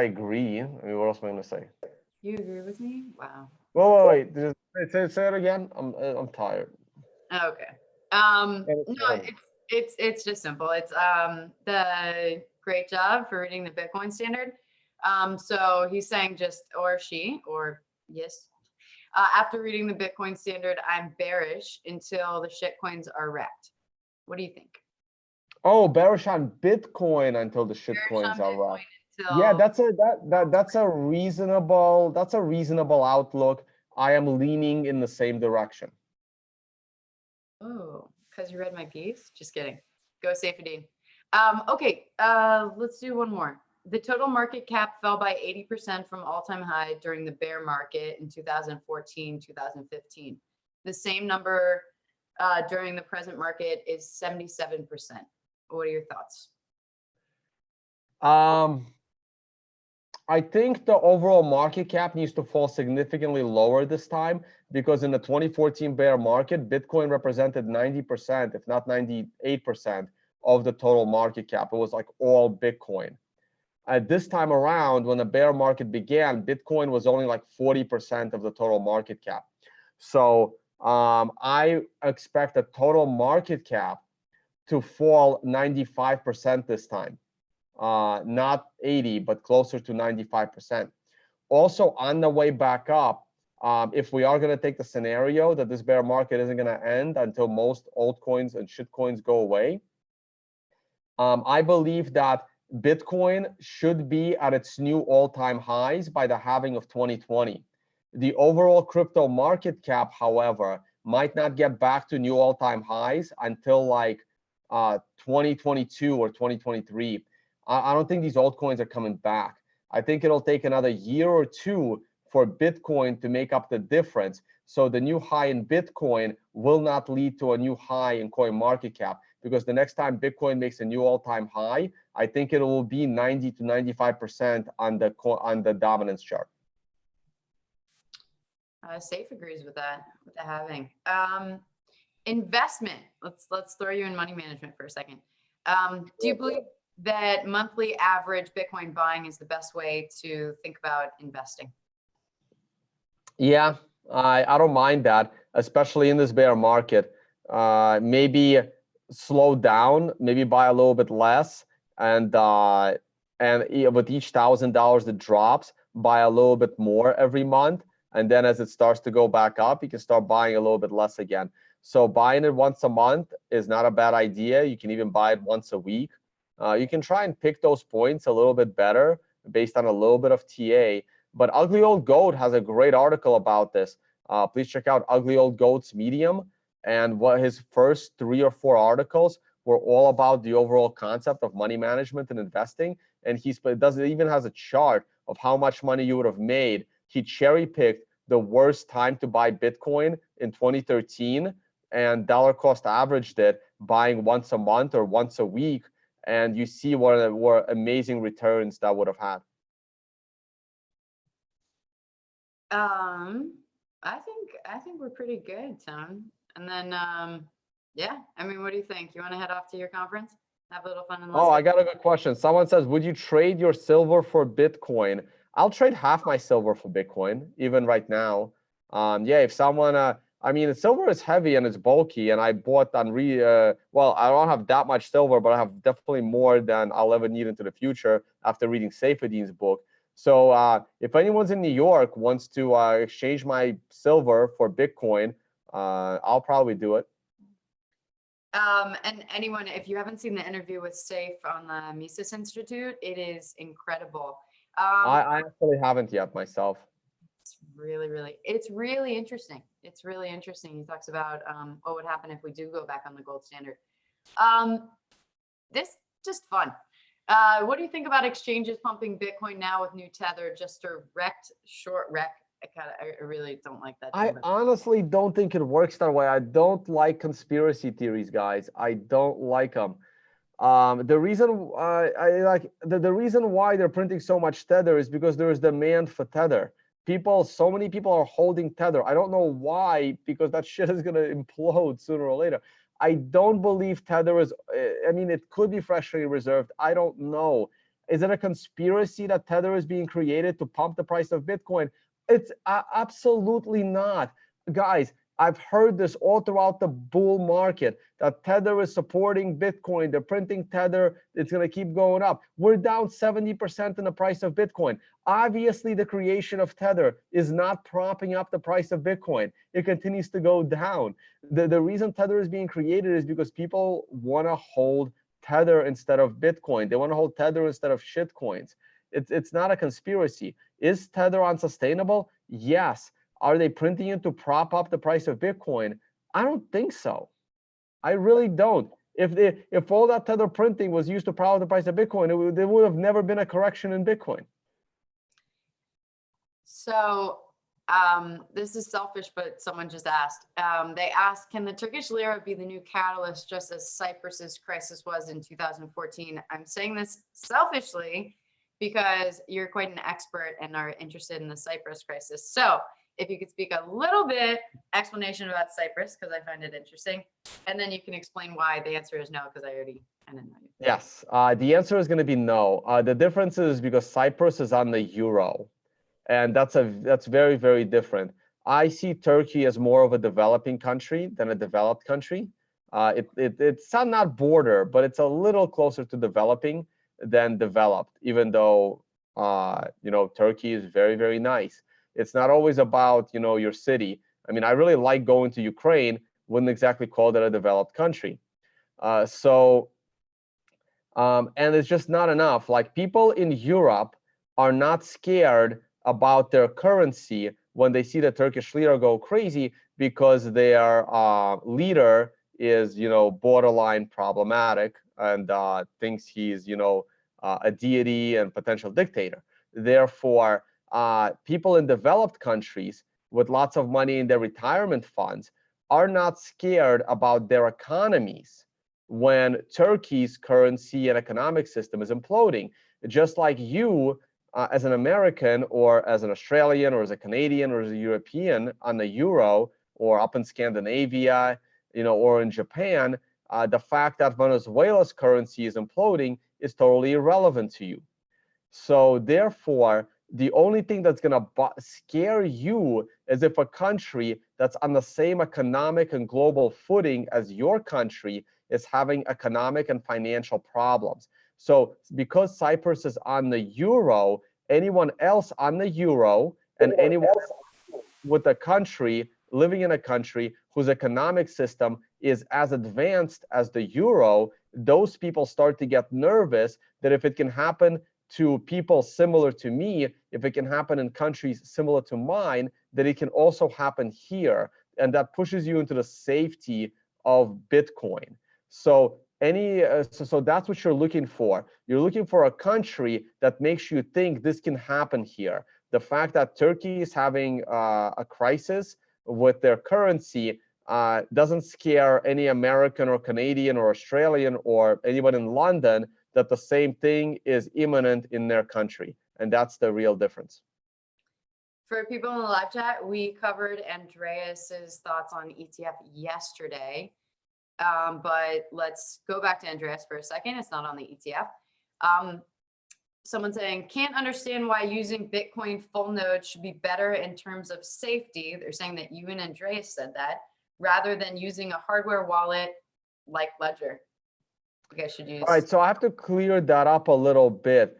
S2: agree. I mean, what else am I going to say?
S1: You agree with me? Wow.
S2: Whoa, wait. Say it again. I'm tired.
S1: Okay. No, it's just simple. It's the great job for reading the Bitcoin standard. So he's saying just, or she, or yes. After reading the Bitcoin standard, I'm bearish until the shitcoins are wrecked. What do you think?
S2: Oh, bearish on Bitcoin until the shitcoins are wrecked. Yeah, that's a reasonable outlook. I am leaning in the same direction.
S1: Oh, because you read my piece? Just kidding. Go Saifedean. Okay, let's do one more. The total market cap fell by 80% from all-time high during the bear market in 2014, 2015. The same number during the present market is 77%. What are your thoughts?
S2: I think the overall market cap needs to fall significantly lower this time, because in the 2014 bear market, Bitcoin represented 90%, if not 98% of the total market cap. It was like all Bitcoin. At this time around, when the bear market began, Bitcoin was only like 40% of the total market cap. So I expect the total market cap to fall 95% this time. Not 80, but closer to 95%. Also, on the way back up, if we are going to take the scenario that this bear market isn't going to end until most altcoins and shitcoins go away, I believe that Bitcoin should be at its new all-time highs by the halving of 2020. The overall crypto market cap, however, might not get back to new all-time highs until like 2022 or 2023. I don't think these altcoins are coming back. I think it'll take another year or two for Bitcoin to make up the difference. So the new high in Bitcoin will not lead to a new high in coin market cap, because the next time Bitcoin makes a new all-time high, I think it will be 90 to 95% on the dominance chart.
S1: Safe agrees with that, with the halving. Investment. Let's throw you in money management for a second. Do you believe that monthly average Bitcoin buying is the best way to think about investing?
S2: Yeah, I don't mind that, especially in this bear market. Maybe slow down, maybe buy a little bit less, and with each $1,000 that drops, buy a little bit more every month. And then as it starts to go back up, you can start buying a little bit less again. So buying it once a month is not a bad idea. You can even buy it once a week. You can try and pick those points a little bit better based on a little bit of TA. But Ugly Old Goat has a great article about this. Please check out Ugly Old Goat's Medium. And what his first 3 or 4 articles were all about the overall concept of money management and investing. And even has a chart of how much money you would have made. He cherry picked the worst time to buy Bitcoin in 2013 and dollar cost averaged it, buying once a month or once a week. And you see what amazing returns that would have had.
S1: I think we're pretty good, Tone. And then, yeah, I mean, what do you think? You want to head off to your conference? Have a little fun in Las
S2: Oh, I
S1: Vegas?
S2: got a good question. Someone says, would you trade your silver for Bitcoin? I'll trade half my silver for Bitcoin, even right now. Yeah, if someone, I mean, silver is heavy and it's bulky, and I bought on well, I don't have that much silver, but I have definitely more than I'll ever need into the future after reading Saifedean's book. So if anyone's in New York wants to exchange my silver for Bitcoin, I'll probably do it.
S1: And anyone, if you haven't seen the interview with Saif on the Mises Institute, it is incredible.
S2: I actually haven't yet myself.
S1: It's really interesting. It's really interesting. He talks about what would happen if we do go back on the gold standard. This just fun. What do you think about exchanges pumping Bitcoin now with new tether, just a short wreck? I really don't like that.
S2: I honestly don't think it works that way. I don't like conspiracy theories, guys. I don't like them. The reason the reason why they're printing so much tether is because there is demand for tether. So many people are holding tether. I don't know why, because that shit is gonna implode sooner or later. I don't believe tether is. I mean, it could be freshly reserved. I don't know. Is it a conspiracy that tether is being created to pump the price of Bitcoin? It's absolutely not, guys. I've heard this all throughout the bull market, that Tether is supporting Bitcoin. They're printing Tether. It's going to keep going up. We're down 70% in the price of Bitcoin. Obviously, the creation of Tether is not propping up the price of Bitcoin. It continues to go down. The reason Tether is being created is because people want to hold Tether instead of Bitcoin. They want to hold Tether instead of shitcoins. It's not a conspiracy. Is Tether unsustainable? Yes. Are they printing it to prop up the price of Bitcoin? I don't think so. I really don't. If all that Tether printing was used to prop up the price of Bitcoin, there would have never been a correction in Bitcoin.
S1: So this is selfish, but someone just asked. They asked, can the Turkish lira be the new catalyst, just as Cyprus's crisis was in 2014? I'm saying this selfishly because you're quite an expert and are interested in the Cyprus crisis. So if you could speak a little bit explanation about Cyprus, because I find it interesting, and then you can explain why the answer is no, because I already kind of know you.
S2: Yes, the answer is going to be no. The difference is because Cyprus is on the euro, and that's very, very different. I see Turkey as more of a developing country than a developed country. It's not border, but it's a little closer to developing than developed, even though Turkey is very, very nice. It's not always about your city. I mean, I really like going to Ukraine. Wouldn't exactly call that a developed country. And it's just not enough. Like, people in Europe are not scared about their currency when they see the Turkish lira go crazy, because their leader is borderline problematic and thinks he's a deity and potential dictator. Therefore, people in developed countries, with lots of money in their retirement funds are not scared about their economies when Turkey's currency and economic system is imploding. Just like you, as an American or as an Australian or as a Canadian or as a European on the euro or up in Scandinavia, or in Japan, the fact that Venezuela's currency is imploding is totally irrelevant to you. So therefore, the only thing that's going to scare you is if a country that's on the same economic and global footing as your country is having economic and financial problems. So because Cyprus is on the euro, anyone else on the euro and anyone else with a country living in a country whose economic system is as advanced as the euro, those people start to get nervous that if it can happen to people similar to me, if it can happen in countries similar to mine, that it can also happen here. And that pushes you into the safety of Bitcoin. So so that's what you're looking for. You're looking for a country that makes you think this can happen here. The fact that Turkey is having a crisis with their currency doesn't scare any American or Canadian or Australian or anyone in London that the same thing is imminent in their country. And that's the real difference.
S1: For people in the live chat, we covered Andreas's thoughts on ETF yesterday. But let's go back to Andreas for a second. It's not on the ETF. Someone saying, can't understand why using Bitcoin full node should be better in terms of safety. They're saying that you and Andreas said that, rather than using a hardware wallet like Ledger. You guys should use.
S2: All right, so I have to clear that up a little bit.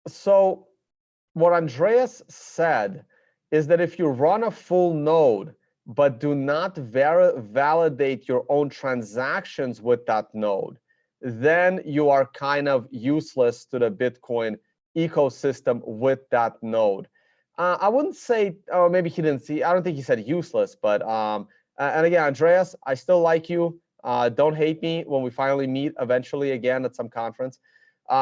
S2: So what Andreas said is that if you run a full node, but do not validate your own transactions with that node, then you are kind of useless to the Bitcoin ecosystem with that node. I wouldn't say, or maybe he didn't see, I don't think he said useless, but, and again, Andreas, I still like you. Don't hate me when we finally meet eventually again at some conference.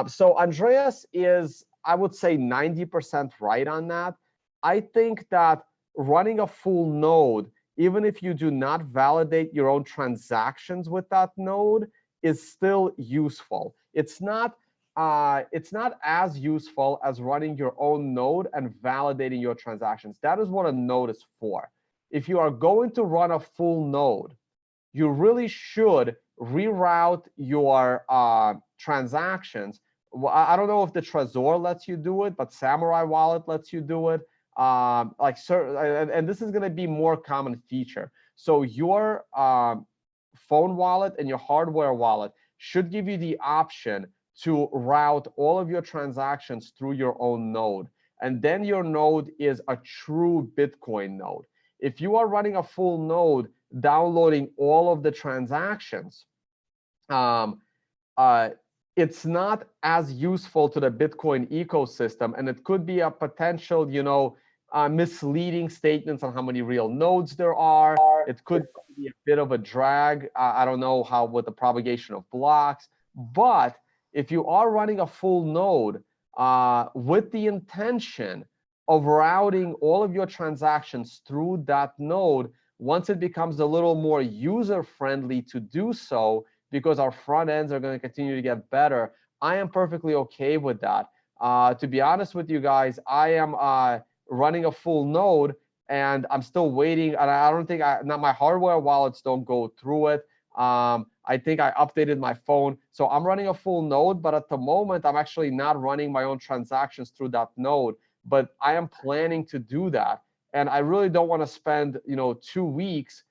S2: So Andreas is, I would say, 90% right on that. I think that running a full node, even if you do not validate your own transactions with that node, is still useful. It's not as useful as running your own node and validating your transactions. That is what a node is for. If you are going to run a full node, you really should reroute your transactions. Well, I don't know if the Trezor lets you do it, but Samurai Wallet lets you do it. And this is going to be more common feature. So your phone wallet and your hardware wallet should give you the option to route all of your transactions through your own node. And then your node is a true Bitcoin node. If you are running a full node, downloading all of the transactions, it's not as useful to the Bitcoin ecosystem, and it could be a potential, misleading statements on how many real nodes there are. It could be a bit of a drag. I don't know how with the propagation of blocks, but if you are running a full node with the intention of routing all of your transactions through that node, once it becomes a little more user-friendly to do so, because our front ends are going to continue to get better, I am perfectly okay with that. To be honest with you guys, I am running a full node, and I'm still waiting. And I don't think my hardware wallets don't go through it. I think I updated my phone. So I'm running a full node, but at the moment, I'm actually not running my own transactions through that node. But I am planning to do that. And I really don't want to spend 2 weeks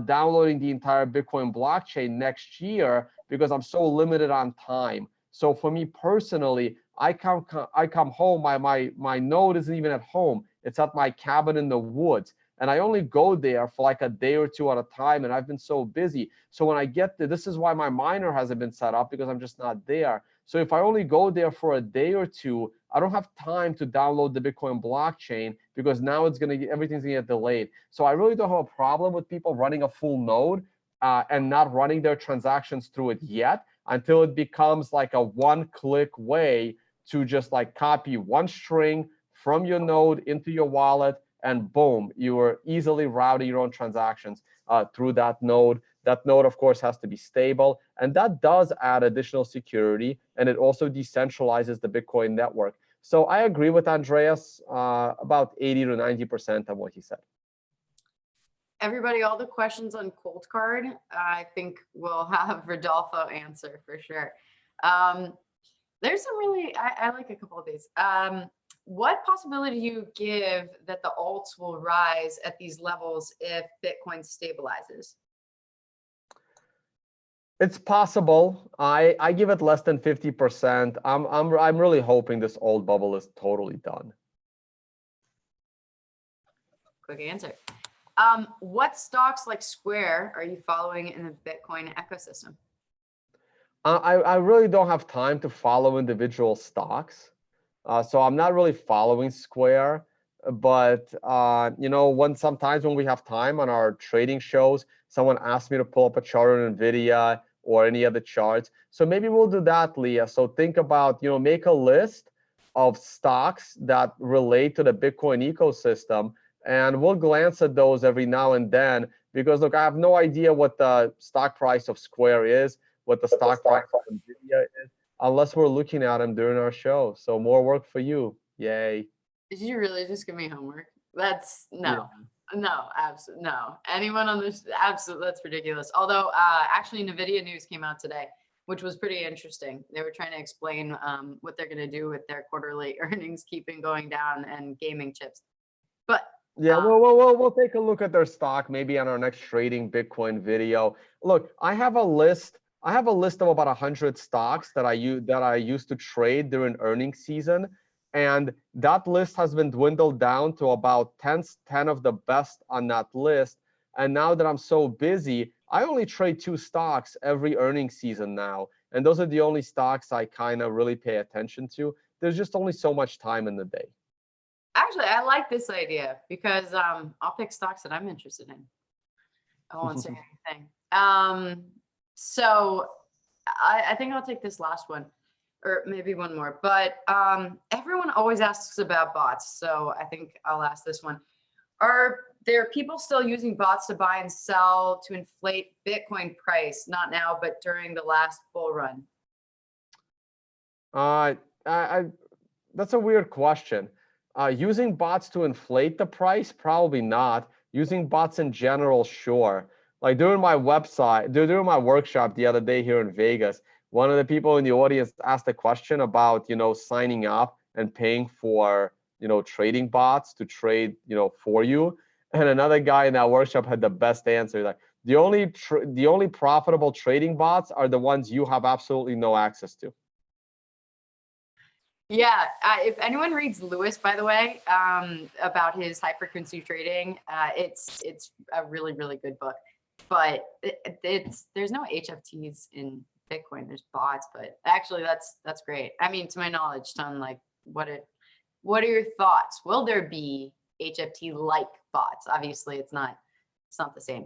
S2: downloading the entire Bitcoin blockchain next year because I'm so limited on time. So for me personally, I come home, my node isn't even at home. It's at my cabin in the woods. And I only go there for like a day or two at a time, and I've been so busy. So when I get there, this is why my miner hasn't been set up, because I'm just not there. So if I only go there for a day or two, I don't have time to download the Bitcoin blockchain, because now everything's gonna get delayed. So I really don't have a problem with people running a full node and not running their transactions through it yet, until it becomes like a one-click way to just like copy one string from your node into your wallet, and boom, you are easily routing your own transactions through that node. That node, of course, has to be stable, and that does add additional security, and it also decentralizes the Bitcoin network. So I agree with Andreas about 80 to 90% of what he said.
S1: Everybody, all the questions on Cold Card, I think we'll have Rodolfo answer for sure. There's some really, I like a couple of these. What possibility do you give that the alts will rise at these levels if Bitcoin stabilizes?
S2: It's possible. I give it less than 50%. I'm really hoping this old bubble is totally done.
S1: Quick answer. What stocks like Square are you following in the Bitcoin ecosystem?
S2: I really don't have time to follow individual stocks. So I'm not really following Square, but you know, sometimes when we have time on our trading shows, someone asks me to pull up a chart on NVIDIA or any other charts. So maybe we'll do that, Leah. So think about, you know, make a list of stocks that relate to the Bitcoin ecosystem, and we'll glance at those every now and then, because look, I have no idea what the stock price of Square is, what the stock price of NVIDIA is, unless we're looking at them during our show. So more work for you. Yay.
S1: Did you really just give me homework? That's no, absolutely no. Anyone on this, absolutely, that's ridiculous. Although actually NVIDIA news came out today, which was pretty interesting. They were trying to explain what they're going to do with their quarterly earnings keeping going down and gaming chips. But
S2: yeah, we'll take a look at their stock maybe on our next trading Bitcoin video. Look, I have a list of about 100 stocks that I used to trade during earnings season, and that list has been dwindled down to about 10 of the best on that list. And now that I'm so busy, I only trade 2 stocks every earnings season now, and those are the only stocks I kind of really pay attention to. There's just only so much time in the day.
S1: Actually, I like this idea because I'll pick stocks that I'm interested in. I won't say anything. So I think I'll take this last one, or maybe one more. But everyone always asks about bots, so I think I'll ask this one. Are there people still using bots to buy and sell to inflate Bitcoin price? Not now, but during the last bull run.
S2: That's a weird question. Using bots to inflate the price, probably not. Using bots in general, sure. Like during my workshop the other day here in Vegas, one of the people in the audience asked a question about, you know, signing up and paying for, you know, trading bots to trade, you know, for you. And another guy in that workshop had the best answer. Like the only profitable trading bots are the ones you have absolutely no access to.
S1: Yeah, if anyone reads Lewis, by the way, about his high frequency trading, it's a really, really good book. But there's no HFTs in Bitcoin. There's bots, but actually that's great. I mean, to my knowledge, Ton, like what are your thoughts? Will there be HFT like bots? Obviously, it's not the same.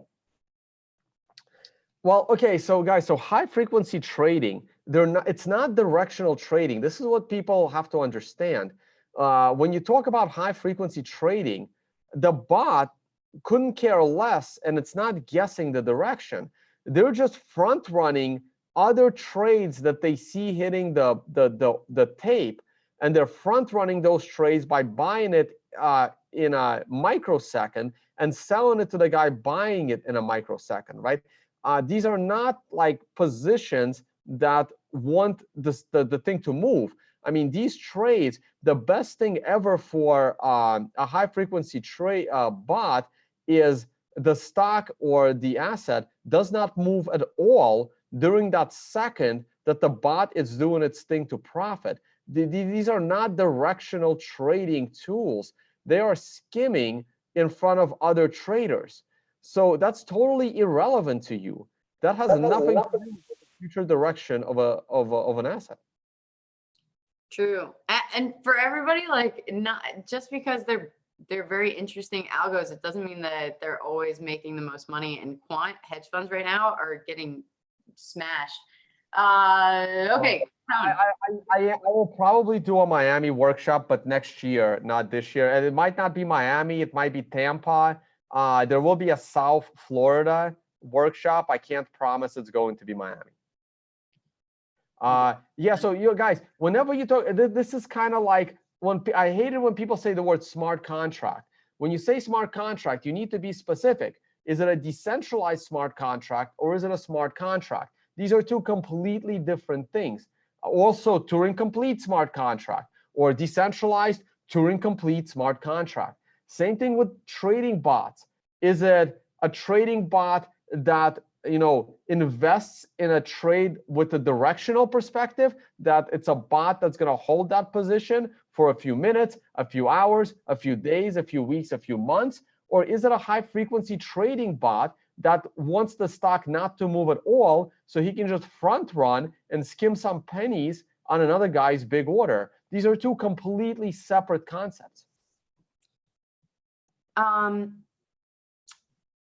S2: Well, okay, so guys, so high frequency trading, it's not directional trading. This is what people have to understand. When you talk about high frequency trading, the bot couldn't care less, and it's not guessing the direction. They're just front running other trades that they see hitting the tape, and they're front running those trades by buying it in a microsecond and selling it to the guy buying it in a microsecond, right? These are not like positions that want the thing to move. I mean, these trades, the best thing ever for a high frequency trade bot is the stock or the asset does not move at all during that second that the bot is doing its thing to profit. These are not directional trading tools. They are skimming in front of other traders. So that's totally irrelevant to you. That has nothing to do with the future direction of an asset.
S1: True. And for everybody, like, not just because they're very interesting algos, it doesn't mean that they're always making the most money. And quant hedge funds right now are getting smashed. Okay,
S2: I will probably do a Miami workshop, but next year, not this year. And it might not be Miami, it might be Tampa. There will be a South Florida workshop. I can't promise it's going to be Miami. Yeah, so you guys, whenever you talk, this is kind of like when I hate it when people say the word smart contract. When you say smart contract, you need to be specific. Is it a decentralized smart contract or is it a smart contract? These are two completely different things. Also, Turing complete smart contract or decentralized Turing complete smart contract. Same thing with trading bots. Is it a trading bot that invests in a trade with a directional perspective, that it's a bot that's going to hold that position for a few minutes, a few hours, a few days, a few weeks, a few months? Or is it a high frequency trading bot that wants the stock not to move at all so he can just front run and skim some pennies on another guy's big order? These are two completely separate concepts.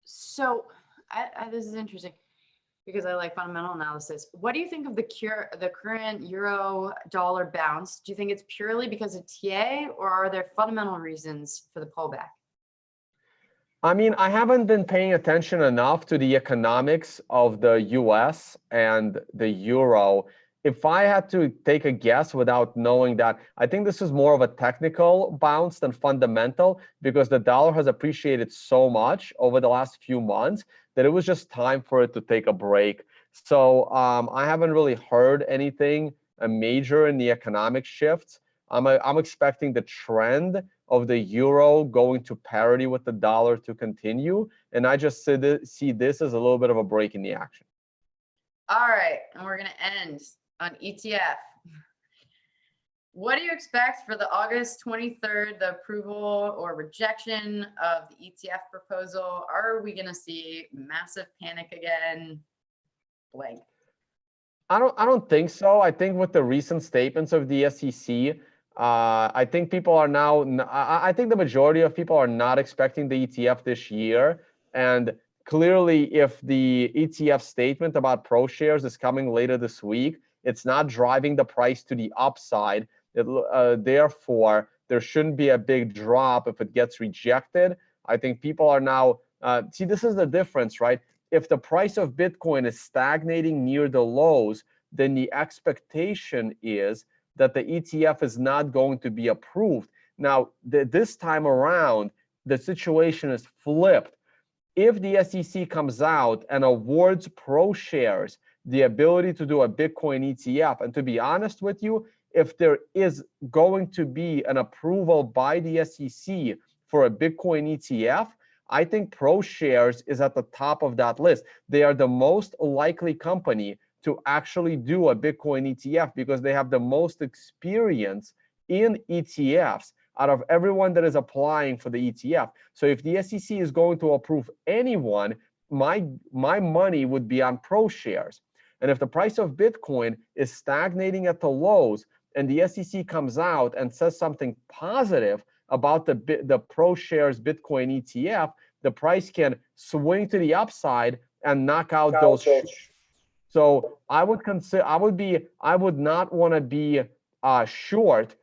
S1: So this is interesting because I like fundamental analysis. What do you think of the current euro dollar bounce? Do you think it's purely because of TA, or are there fundamental reasons for the pullback?
S2: I mean, I haven't been paying attention enough to the economics of the US and the euro. If I had to take a guess without knowing that, I think this is more of a technical bounce than fundamental, because the dollar has appreciated so much over the last few months that it was just time for it to take a break. So I haven't really heard anything major in the economic shifts. I'm expecting the trend of the euro going to parity with the dollar to continue. And I just see this as a little bit of a break in the action.
S1: All right, and we're going to end on ETF. What do you expect for the August 23rd, the approval or rejection of the ETF proposal? Are we going to see massive panic again? Blank.
S2: I don't think so. I think with the recent statements of the SEC, I think people are now, I think the majority of people are not expecting the ETF this year. And clearly, if the ETF statement about ProShares is coming later this week, it's not driving the price to the upside. Therefore, there shouldn't be a big drop if it gets rejected. I think people are now, see, this is the difference, right? If the price of Bitcoin is stagnating near the lows, then the expectation is that the ETF is not going to be approved. Now, this time around, the situation is flipped. If the SEC comes out and awards ProShares the ability to do a Bitcoin ETF, and to be honest with you, if there is going to be an approval by the SEC for a Bitcoin ETF, I think ProShares is at the top of that list. They are the most likely company to actually do a Bitcoin ETF because they have the most experience in ETFs out of everyone that is applying for the ETF. So if the SEC is going to approve anyone, my money would be on ProShares. And if the price of Bitcoin is stagnating at the lows and the SEC comes out and says something positive about the ProShares Bitcoin ETF, the price can swing to the upside and knock out those. So I would not want to be short.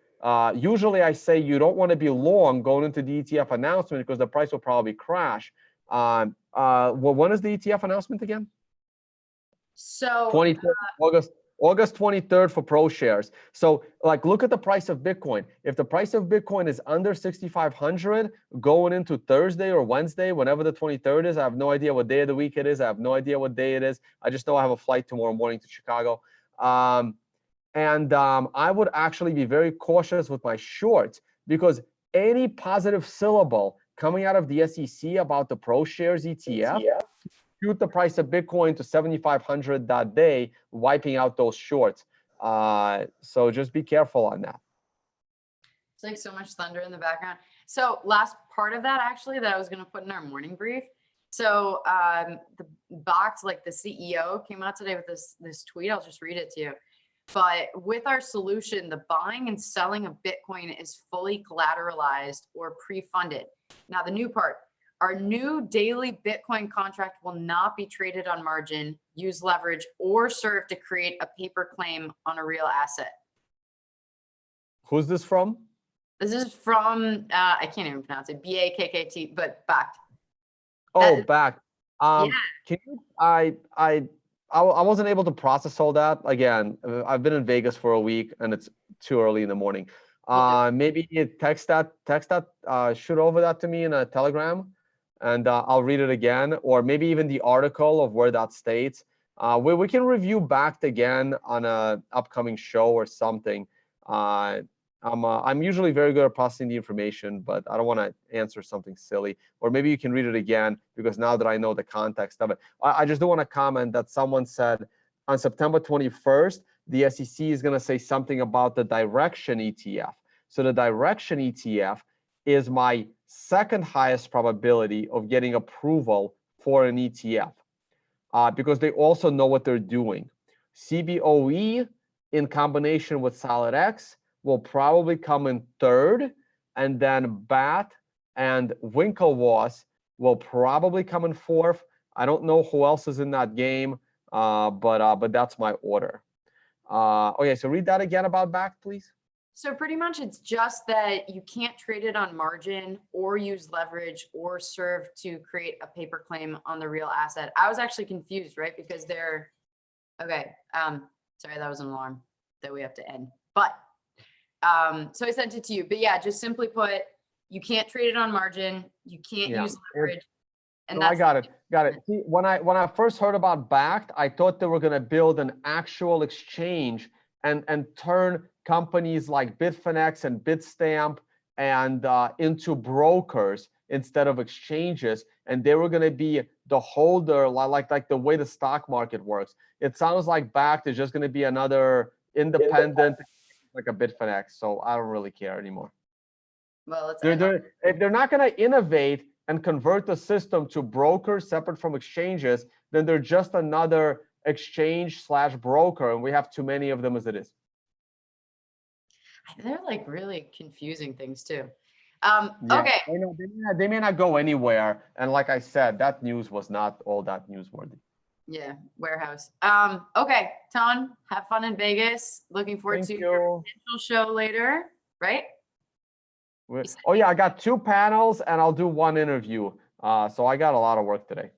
S2: Usually I say you don't want to be long going into the ETF announcement because the price will probably crash. When is the ETF announcement again?
S1: So
S2: August 23rd for ProShares. So like, look at the price of Bitcoin. If the price of Bitcoin is under 6,500 going into Thursday or Wednesday, whenever the 23rd is, I have no idea what day of the week it is. I have no idea what day it is. I just know I have a flight tomorrow morning to Chicago. I would actually be very cautious with my shorts, because any positive syllable coming out of the SEC about the ProShares ETF shoot the price of Bitcoin to 7,500 that day, wiping out those shorts. So just be careful on that.
S1: It's like so much thunder in the background. So last part of that, actually, that I was going to put in our morning brief. So the box, like the CEO came out today with this tweet. I'll just read it to you. But with our solution, the buying and selling of Bitcoin is fully collateralized or pre-funded. Now, the new part, Our new daily Bitcoin contract will not be traded on margin, use leverage, or serve to create a paper claim on a real asset.
S2: Who's this from?
S1: This is from, I can't even pronounce it, BAKKT, but backed.
S2: Oh, back.
S1: Yeah.
S2: Can you, I wasn't able to process all that. Again, I've been in Vegas for a week and it's too early in the morning. Maybe you text that, shoot over that to me in a Telegram, and I'll read it again, or maybe even the article of where that states. We can review backed again on a upcoming show or something. I'm usually very good at processing the information, but I don't want to answer something silly. Or maybe you can read it again, because now that I know the context of it, I just do want to comment that someone said on September 21st, the SEC is going to say something about the direction ETF. So the direction ETF is my second highest probability of getting approval for an ETF, because they also know what they're doing. CBOE in combination with SolidX will probably come in third, and then BAT and Winklevoss will probably come in fourth. I don't know who else is in that game, but that's my order. Okay, so read that again about BACT, please.
S1: So pretty much it's just that you can't trade it on margin or use leverage or serve to create a paper claim on the real asset. I was actually confused, right? Because they're, okay, sorry, that was an alarm that we have to end. But so I sent it to you, but yeah, just simply put, you can't trade it on margin, you can't use leverage. And
S2: no, I got it. See, when I first heard about BACT, I thought they were going to build an actual exchange and turn companies like Bitfinex and Bitstamp and into brokers instead of exchanges, and they were going to be the holder, like the way the stock market works. It sounds like BACT is just going to be another independent, like a Bitfinex. So I don't really care anymore.
S1: Well,
S2: if they're not going to innovate and convert the system to brokers separate from exchanges, then they're just another exchange/broker, and we have too many of them as it is.
S1: They're like really confusing things too.
S2: Yeah,
S1: okay.
S2: They may not go anywhere. And like I said, that news was not all that newsworthy.
S1: Yeah, warehouse. Okay, Ton, have fun in Vegas. Looking forward to your potential show later, right?
S2: Oh yeah, I got 2 panels and I'll do 1 interview. So I got a lot of work today.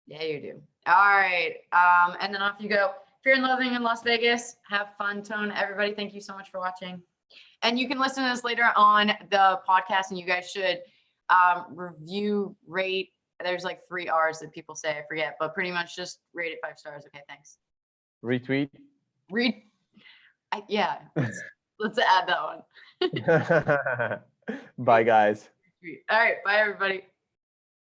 S1: Yeah, you do. All right. And then off you go. Fear and Loathing in Las Vegas. Have fun, Tone. Everybody, thank you so much for watching. And you can listen to this later on the podcast, and you guys should review, rate. There's like 3 R's that people say, I forget, but pretty much just rate it 5 stars. Okay, thanks.
S2: Retweet.
S1: Yeah, let's add that one.
S2: Bye, guys.
S1: All right, bye, everybody.